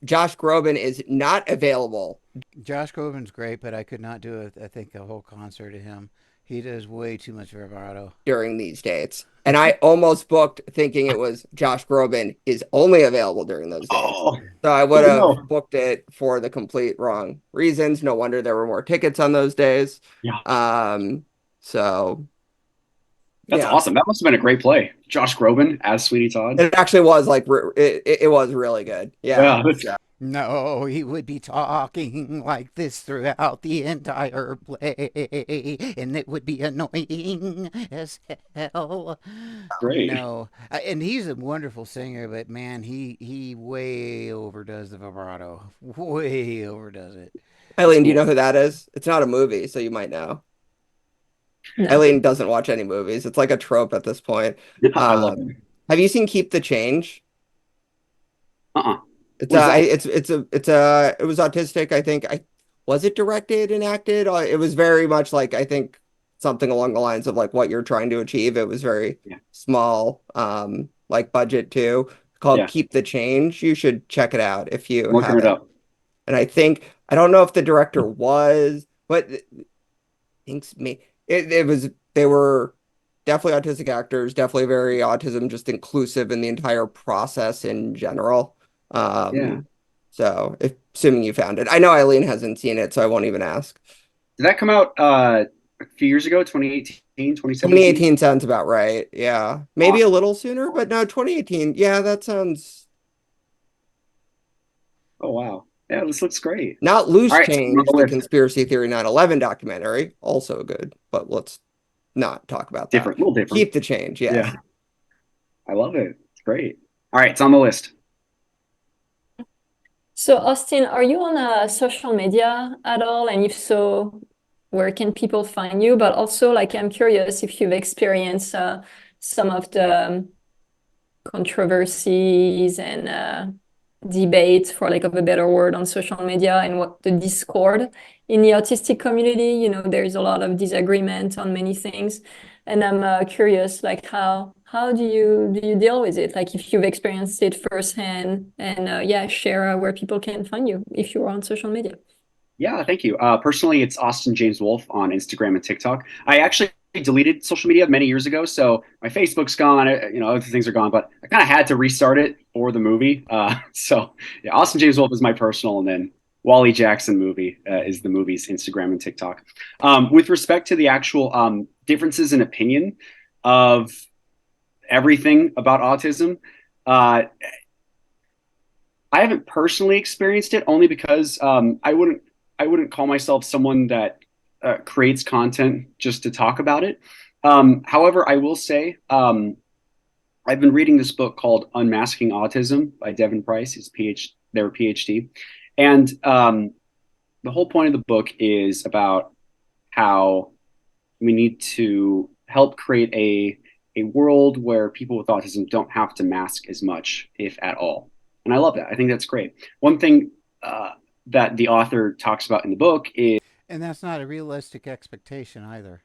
Josh Groban is not available Josh Groban's great, but I could not do it. I think a whole concert of him. He does way too much vibrato. during these dates. And I almost booked thinking it was Josh Groban is only available during those dates. Oh, So I would oh have no. booked it for the complete wrong reasons. No wonder there were more tickets on those days. Yeah. So That's yeah, awesome. That must have been a great play. Josh Groban as Sweeney Todd. it actually was like it was really good. Yeah. Yeah, that's So, No, he would be talking like this throughout the entire play, and it would be annoying as hell. great. No, and he's a wonderful singer, but man, he way overdoes the vibrato. Way overdoes it. That's Eileen, do you cool. know who that is? It's not a movie, so you might know. No. Eileen doesn't watch any movies. It's like a trope at this point. Yeah, I love Um, it. have you seen Keep the Change? Uh-uh. It's What is that? it was autistic, I think. I was it directed and acted? It was very much like I think something along the lines of like what you're trying to achieve. It was very Yeah. small, like budget too, called Yeah. Keep the Change. You should check it out if you I'm looking it haven't. up. And I don't know if the director was, but thinks me it was they were definitely autistic actors, definitely very autism just inclusive in the entire process in general. Yeah. So if assuming you found it. I know Eileen hasn't seen it, so I won't even ask. Did that come out a few years ago, 2018, 2017? 2018 sounds about right. Yeah. Maybe a Awesome. little sooner, but no, 2018. Yeah, that sounds Oh wow. Yeah, this looks great. not All Loose right, so on Change, the the list. conspiracy theory 9/11 documentary, also good, but let's not talk about that. Different, a little different. Keep the Change, Yeah, yes. I love it. It's great. All right, it's on the list. So, Austin, are you on social media at all? And if so, where can people find you? But also, like, I'm curious if you've experienced some of the controversies and debates, for lack of a better word, on social media and what the discord in the autistic community. There's a lot of disagreement on many things, and I'm curious, like, how do you deal with it? Like, if you've experienced it firsthand, and yeah, share where people can find you if you're on social media. Yeah, thank you. Personally, it's Austin James Wolf on Instagram and TikTok. I actually deleted social media many years ago, so my Facebook's gone. Other things are gone, but I kind of had to restart it for the movie. So yeah, Austin James Wolf is my personal, and then Wally Jackson movie is the movie's Instagram and TikTok. With respect to the actual differences in opinion of everything about autism, uh, I haven't personally experienced it only because I wouldn't call myself someone that creates content just to talk about it. However, I will say I've been reading this book called Unmasking Autism by Devin Price. He's their PhD, and the whole point of the book is about how we need to help create a world where people with autism don't have to mask as much, if at all. And I love that. I think that's great. One thing that the author talks about in the book is, And that's not a realistic expectation either.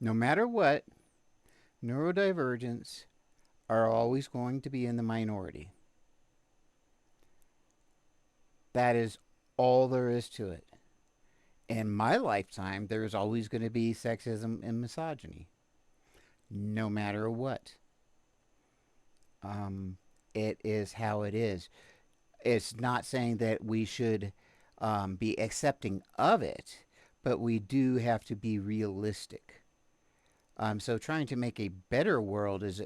No matter what, neurodivergents are always going to be in the minority. That is all there is to it. In my lifetime, there's always going to be sexism and misogyny, no matter what. It is how it is. It's not saying that we should be accepting of it, but we do have to be realistic. So trying to make a better world is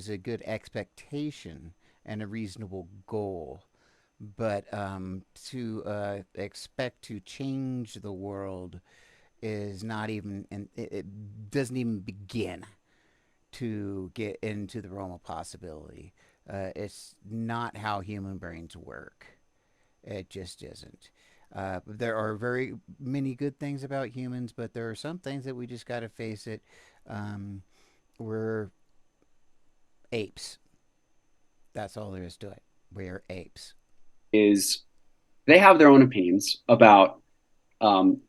a good expectation and a reasonable goal. But to expect to change the world is not even, and it doesn't even begin to get into the realm of possibility. It's not how human brains work. It just isn't. There are very many good things about humans, but there are some things that we just got to face it. Um, we're apes. That's all there is to it. We're apes. is they have their own opinions about um,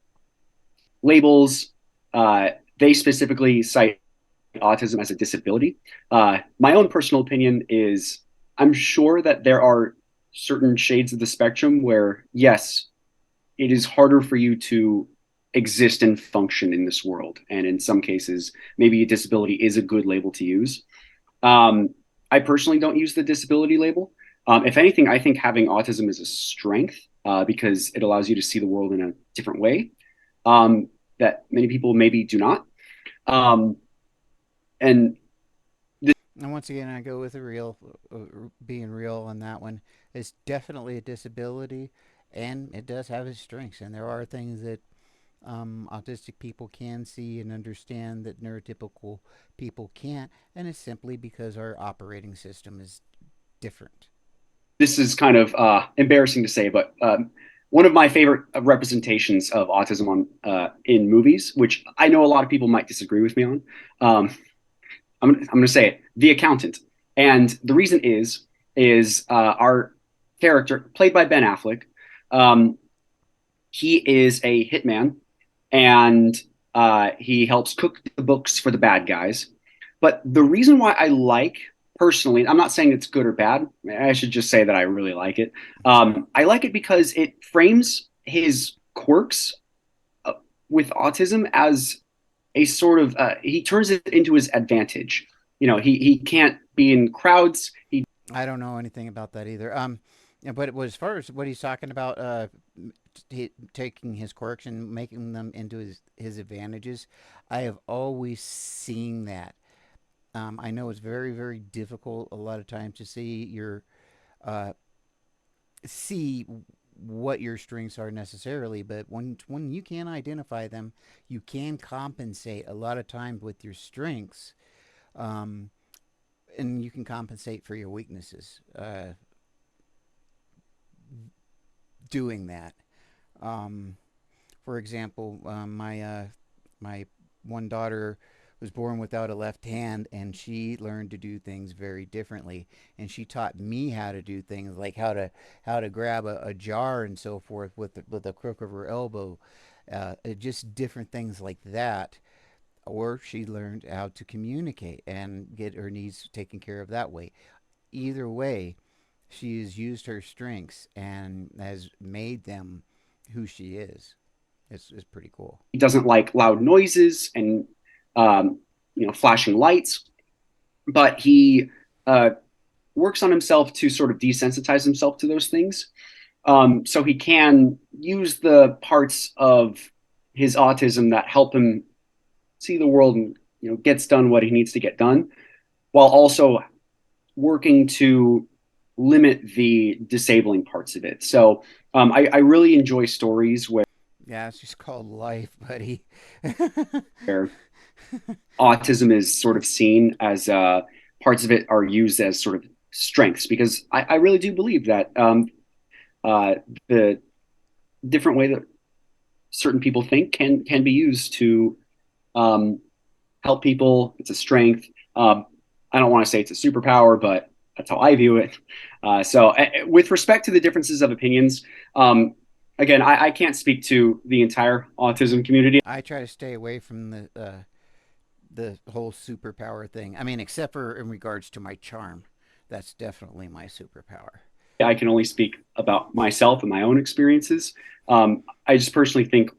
labels. They specifically cite autism as a disability. My own personal opinion is I'm sure that there are certain shades of the spectrum where, yes, it is harder for you to exist and function in this world. And in some cases, maybe a disability is a good label to use. I personally don't use the disability label. If anything, I think having autism is a strength because it allows you to see the world in a different way that many people maybe do not. Um, and And once again, I go with the real, being real on that one. It's definitely a disability, and it does have its strengths. And there are things that autistic people can see and understand that neurotypical people can't, and it's simply because our operating system is different. this is kind of embarrassing to say, but one of my favorite representations of autism on in movies, which I know a lot of people might disagree with me on, um, I'm going to say it, The Accountant. And the reason is our character played by Ben Affleck. Um, he is a hitman, and he helps cook the books for the bad guys. But the reason why I like personally, I'm not saying it's good or bad. I should just say that I really like it. I like it because it frames his quirks uh, with autism as a sort of he turns it into his advantage. You know, he can't be in crowds. He I don't know anything about that either. Yeah, but as far as what he's talking about, taking his quirks and making them into his advantages, I have always seen that. I know it's very, very difficult a lot of times to uh, see what your strengths are necessarily, but when you can identify them, you can compensate a lot of times with your strengths, um, and you can compensate for your weaknesses. Doing that. Um, for example, my one daughter was born without a left hand, and she learned to do things very differently. And she taught me how to do things like how to grab a jar and so forth with the crook of her elbow, just different things like that. Or she learned how to communicate and get her needs taken care of that way. Either way, she has used her strengths and has made them who she is. It's pretty cool. doesn't like loud noises and um, flashing lights, but he uh, works on himself to sort of desensitize himself to those things, so he can use the parts of his autism that help him see the world and gets done what he needs to get done, while also working to limit the disabling parts of it. So I really enjoy stories where Yeah, it's just called life, buddy. where autism is sort of seen as parts of it are used as sort of strengths, because I really do believe that uh, the different way that certain people think can be used to um, help people. It's a strength. I don't want to say it's a superpower, but that's how I view it. With respect to the differences of opinions, again, I can't speak to the entire autism community. I try to stay away from the whole superpower thing. I mean, except for in regards to my charm. That's definitely my superpower. I can only speak about myself and my own experiences. I just personally think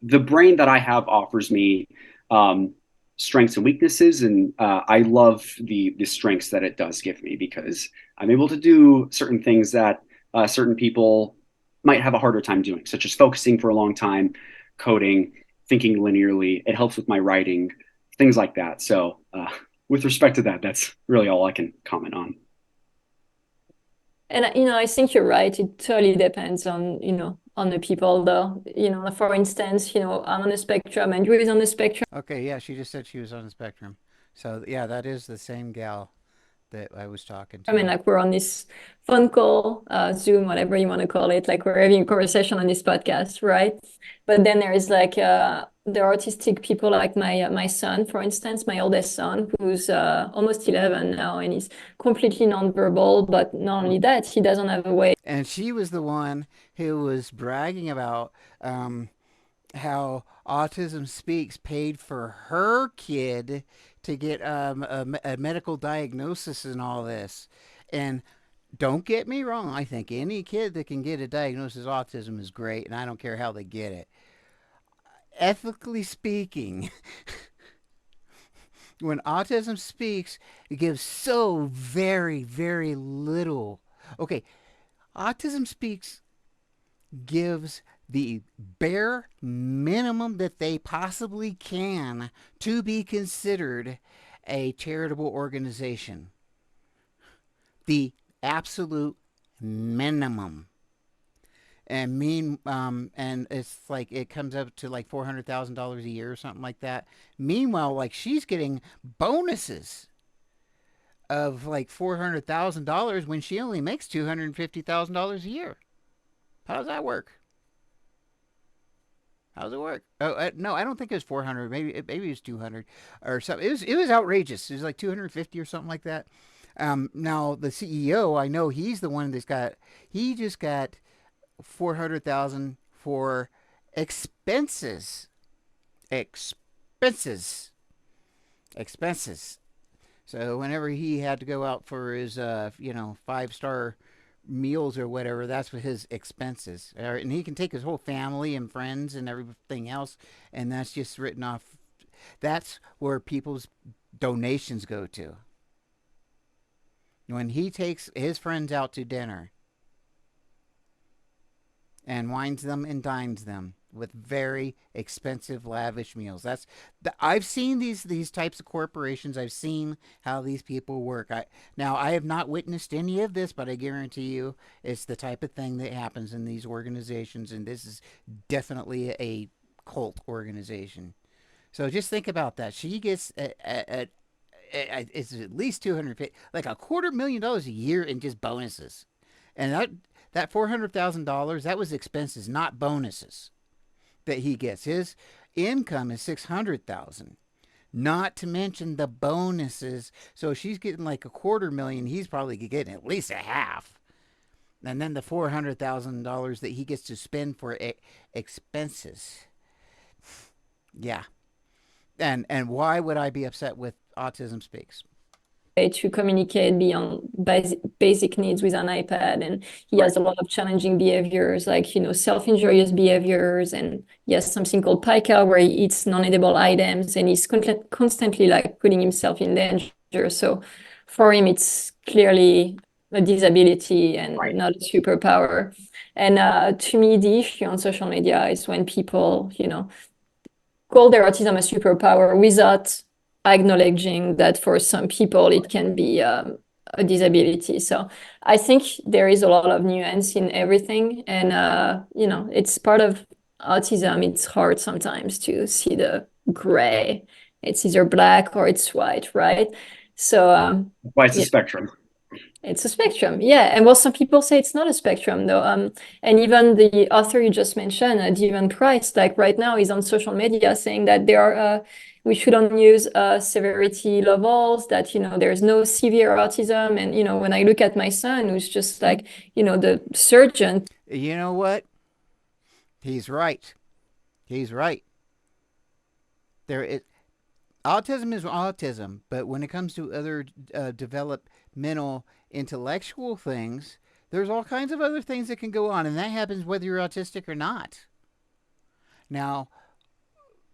the brain that I have offers me um, strengths and weaknesses, and I love the strengths that it does give me, because I'm able to do certain things that certain people might have a harder time doing, such as focusing for a long time, coding, thinking linearly. It helps with my writing, things like that. So, with respect to that, that's really all I can comment on. And I think you're right. It totally depends on, on the people though. For instance, I'm on the spectrum, Andrew is on the spectrum. Okay, yeah, she just said she was on the spectrum. So, yeah, that is the same gal that I was talking I mean, to. like we're on this phone call, Zoom, whatever you want to call it, like we're having a conversation on this podcast, right? But then there is like the autistic people, like my son, for instance, my oldest son, who's almost 11 now, and he's completely nonverbal. But not only that, he doesn't have a way. And she was the one who was bragging about how Autism Speaks paid for her kid to get a medical diagnosis and all this. And don't get me wrong, I think any kid that can get a diagnosis of autism is great, and I don't care how they get it. Ethically speaking, when Autism Speaks, it gives so very, very little. Okay, Autism Speaks gives the bare minimum that they possibly can to be considered a charitable organization. The absolute minimum. And it's like it comes up to like $400,000 a year or something like that. Meanwhile, like she's getting bonuses of like $400,000 when she only makes $250,000 a year. How does that work? How does it work? Oh, no, I don't think it was 400. Maybe it was 200 or something. It was outrageous. It was like 250 or something like that. Now the CEO, I know he's the one he just got 400,000 for expenses, expenses, expenses. So whenever he had to go out for his 5-star meals or whatever, that's what his expenses are. And he can take his whole family and friends and everything else, and that's just written off. That's where people's donations go to. When he takes his friends out to dinner and wines them and dines them with very expensive, lavish meals. I've seen these types of corporations. I've seen how these people work. I have not witnessed any of this, but I guarantee you, it's the type of thing that happens in these organizations, and this is definitely a cult organization. So just think about that. She gets it's at least 250, like $250,000 a year in just bonuses, and that $400,000 that was expenses, not bonuses that he gets. His income is 600,000, not to mention the bonuses. So she's getting like $250,000. He's probably getting at least a half, and then the $400,000 that he gets to spend for expenses. Yeah, and why would I be upset with Autism Speaks? To communicate beyond basic needs with an iPad, and he Right. has a lot of challenging behaviors, like self-injurious behaviors, and he has something called pica where he eats non-edible items, and he's constantly like putting himself in danger. So for him, it's clearly a disability and Right. not a superpower. And to me, the issue on social media is when people call their autism a superpower without acknowledging that for some people it can be a disability. So I think there is a lot of nuance in everything, and it's part of autism, it's hard sometimes to see the gray. It's either black or it's white, right? So Why it's a yeah, spectrum. it's a spectrum. Yeah. And well, some people say it's not a spectrum though. And even the author you just mentioned, Devon Price, like right now is on social media saying that there are we shouldn't use severity levels, that, there's no severe autism. And, when I look at my son, who's just like, the surgeon. You know what? He's right. He's right. There, it, autism is autism, but when it comes to other developmental intellectual things, there's all kinds of other things that can go on, and that happens whether you're autistic or not. Now,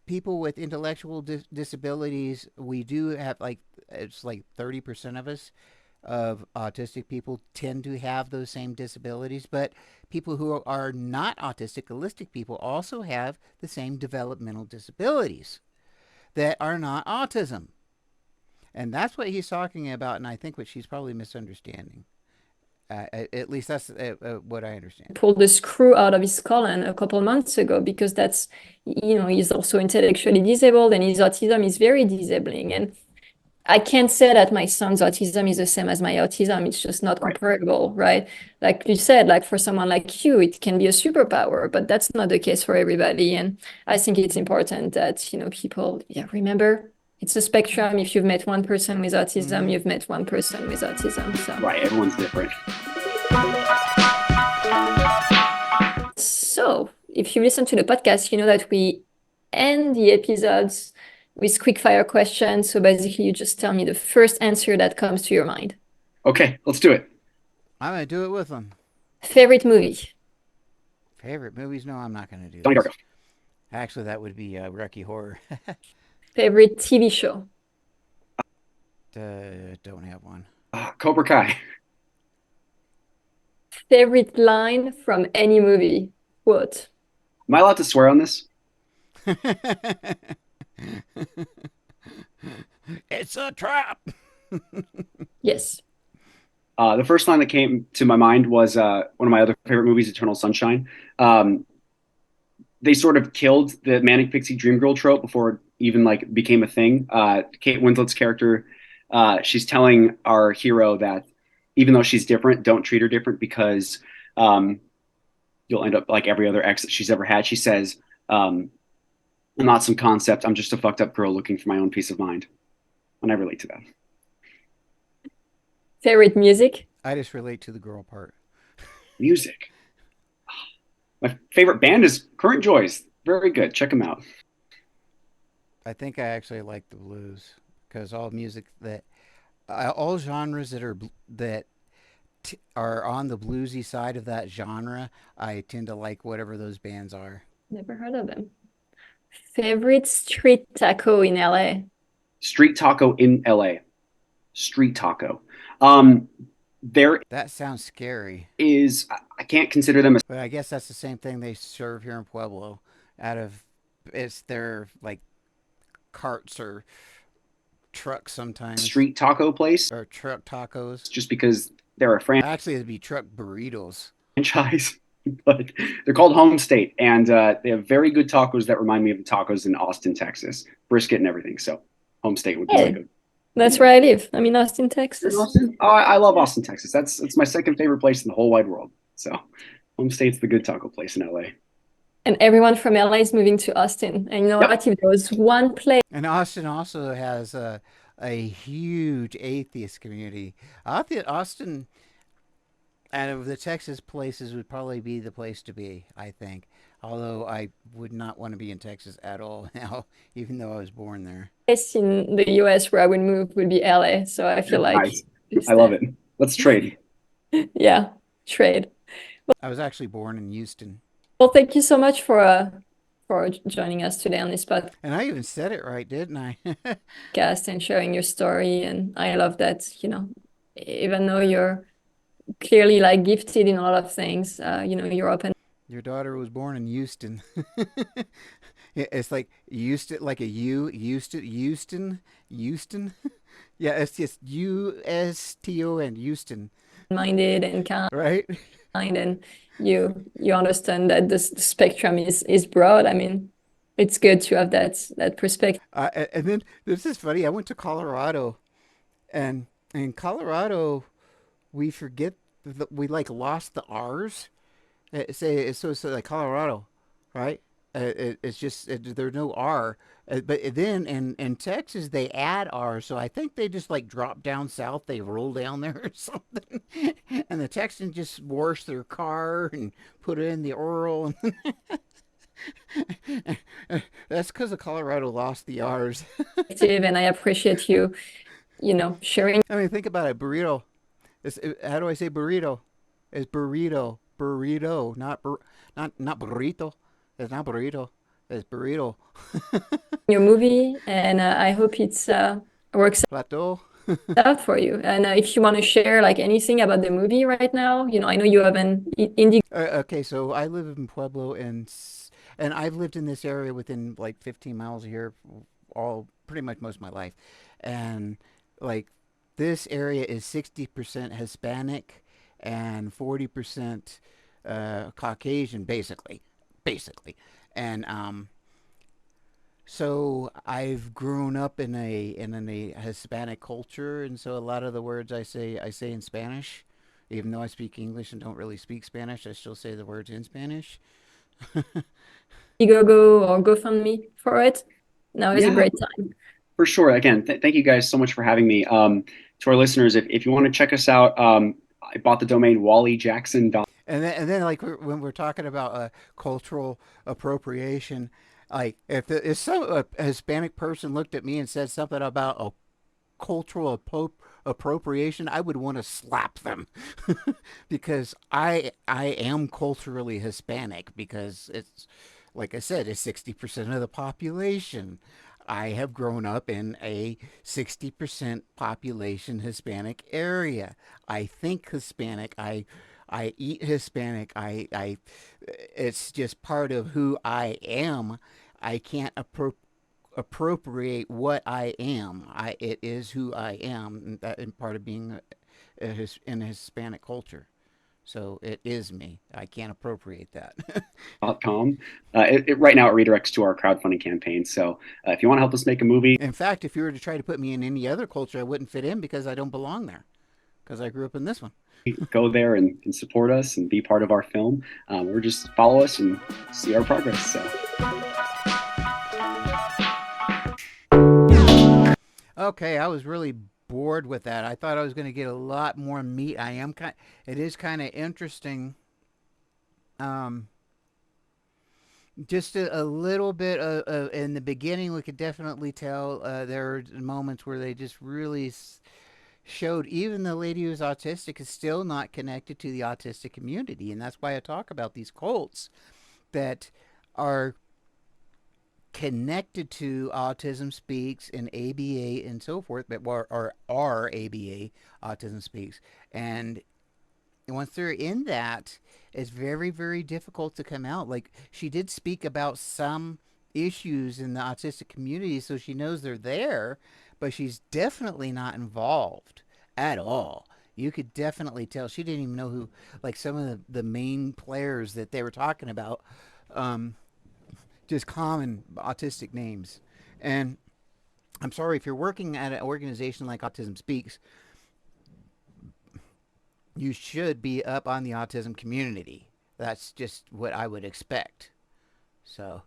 people with intellectual disabilities, we do have like it's like 30% of us of autistic people tend to have those same disabilities, but people who are not autistic, holistic people also have the same developmental disabilities that are not autism. And that's what he's talking about, and I think what she's probably misunderstanding. At least that's what I understand. Pulled the screw out of his colon a couple months ago because that's, he's also intellectually disabled and his autism is very disabling. And I can't say that my son's autism is the same as my autism. It's just not Right. comparable, right? Like you said, like for someone like you, it can be a superpower, but that's not the case for everybody. And I think it's important that, people, remember, it's a spectrum. If you've met one person with autism, you've met one person with autism. So Right, everyone's different. So, if you listen to the podcast, you know that we end the episodes with quick fire questions. So basically, you just tell me the first answer that comes to your mind. Okay, let's do it. I'm gonna do it with them. Favorite movie? Favorite movies? No, I'm not gonna do Donnie this. Darko. Actually, that would be Rocky Horror. Favorite TV show? Don't have one. Cobra Kai. Favorite line from any movie? What? Am I allowed to swear on this? It's a trap. Yes. The first line that came to my mind was one of my other favorite movies, Eternal Sunshine. Um, they sort of killed the manic pixie dream girl trope before it even like became a thing. Kate Winslet's character, she's telling our hero that even though she's different, don't treat her different because um, you'll end up like every other ex that she's ever had. She says, I'm not some concept. I'm just a fucked up girl looking for my own peace of mind. And I relate to that. Favorite music? I just relate to the girl part. Music. My favorite band is Current Joys. Very good. Check them out. I think I actually like the blues because all music that all genres that are on the bluesy side of that genre, I tend to like whatever those bands are. Never heard of them. Favorite street taco in LA? Street taco in LA. Street taco. There That sounds scary, is, I can't consider them a but I guess that's the same thing they serve here in Pueblo. Out of it's their like carts or trucks sometimes street taco place or truck tacos. just because they're a Actually, it'd be truck burritos. franchise, but they're called Home State, and they have very good tacos that remind me of the tacos in Austin, Texas, brisket and everything. So Home State would be like Hey, a that's where I live. I'm in Austin, Texas. Austin. Oh, I love Austin, Texas. That's my second favorite place in the whole wide world. So Home State's the good taco place in LA. And everyone from LA is moving to Austin. And you know Yep. what? If there was one place And Austin also has a huge atheist community. I think Austin, out of the Texas places, would probably be the place to be, I think. Although I would not want to be in Texas at all now, even though I was born there. in the US where I would move would be LA. So I feel like Nice. I love it. Let's trade. Yeah, trade. I was actually born in Houston. Well, thank you so much for joining us today on this And I even said it right, didn't I? podcast and sharing your story. And I love that, even though you're clearly like gifted in a lot of things, you're open. Your daughter was born in Houston. It's like Houston, like a U, Houston. Yeah, it's just Uston, Houston. minded and kind, right? and you understand that the spectrum is broad. I mean, it's good to have that perspective. And then this is funny. I went to Colorado, and in Colorado, we forget that we like lost the R's. It's like Colorado, right? It's just there's no R. But then in Texas they add R, so I think they just like drop down south, they roll down there or something, and the Texans just wash their car and put it in the oral. That's because of Colorado lost the R's. And I appreciate you, sharing. I mean, think about it. Burrito. How do I say burrito? It's burrito, burrito, not burrito. It's not burrito. It's burrito. Your movie, and I hope it's works Plateau. out for you. And if you want to share like anything about the movie right now, I know you have an indie. Okay, so I live in Pueblo, and I've lived in this area within like 15 miles of here, all pretty much most of my life, and like this area is 60% Hispanic and 40% Caucasian, basically, and so I've grown up in a Hispanic culture, and so a lot of the words I say in Spanish, even though I speak English and don't really speak Spanish, I still say the words in Spanish. Indiegogo or GoFundMe for it. Now is a Yeah, great time. for sure. Again, thank you guys so much for having me. To our listeners, if you want to check us out, I bought the domain wallyjackson.com. And then like when we're talking about cultural appropriation, like if some a Hispanic person looked at me and said something about a cultural appropriation, I would want to slap them because I am culturally Hispanic because it's like I said, it's 60% of the population. I have grown up in a 60% population Hispanic area. I think Hispanic. I eat Hispanic. It's just part of who I am. I can't appropriate what I am. It is who I am, and that in part of being in a Hispanic culture. So it is me. I can't appropriate that. Right now, it redirects to our crowdfunding campaign. So if you want to help us make a movie, In fact, if you were to try to put me in any other culture, I wouldn't fit in because I don't belong there because I grew up in this one. go there and support us and be part of our film, or just follow us and see our progress. So Okay, I was really bored with that. I thought I was going to get a lot more meat. I am kind. It is kind of interesting. Um, just a little bit in the beginning, we could definitely tell there are moments where they just really showed even the lady who's autistic is still not connected to the autistic community, and that's why I talk about these cults that are connected to Autism Speaks and ABA and so forth, but are ABA Autism Speaks, and once they're in that, it's very, very difficult to come out. Like she did speak about some issues in the autistic community, so she knows they're there, but she's definitely not involved at all. You could definitely tell she didn't even know who, like some of the main players that they were talking about, um, just common autistic names. And I'm sorry if you're working at an organization like Autism Speaks, you should be up on the autism community. That's just what I would expect. So,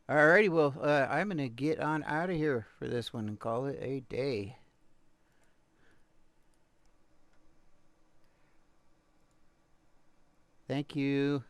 alrighty, well, I'm gonna get on out of here for this one and call it a day. Thank you.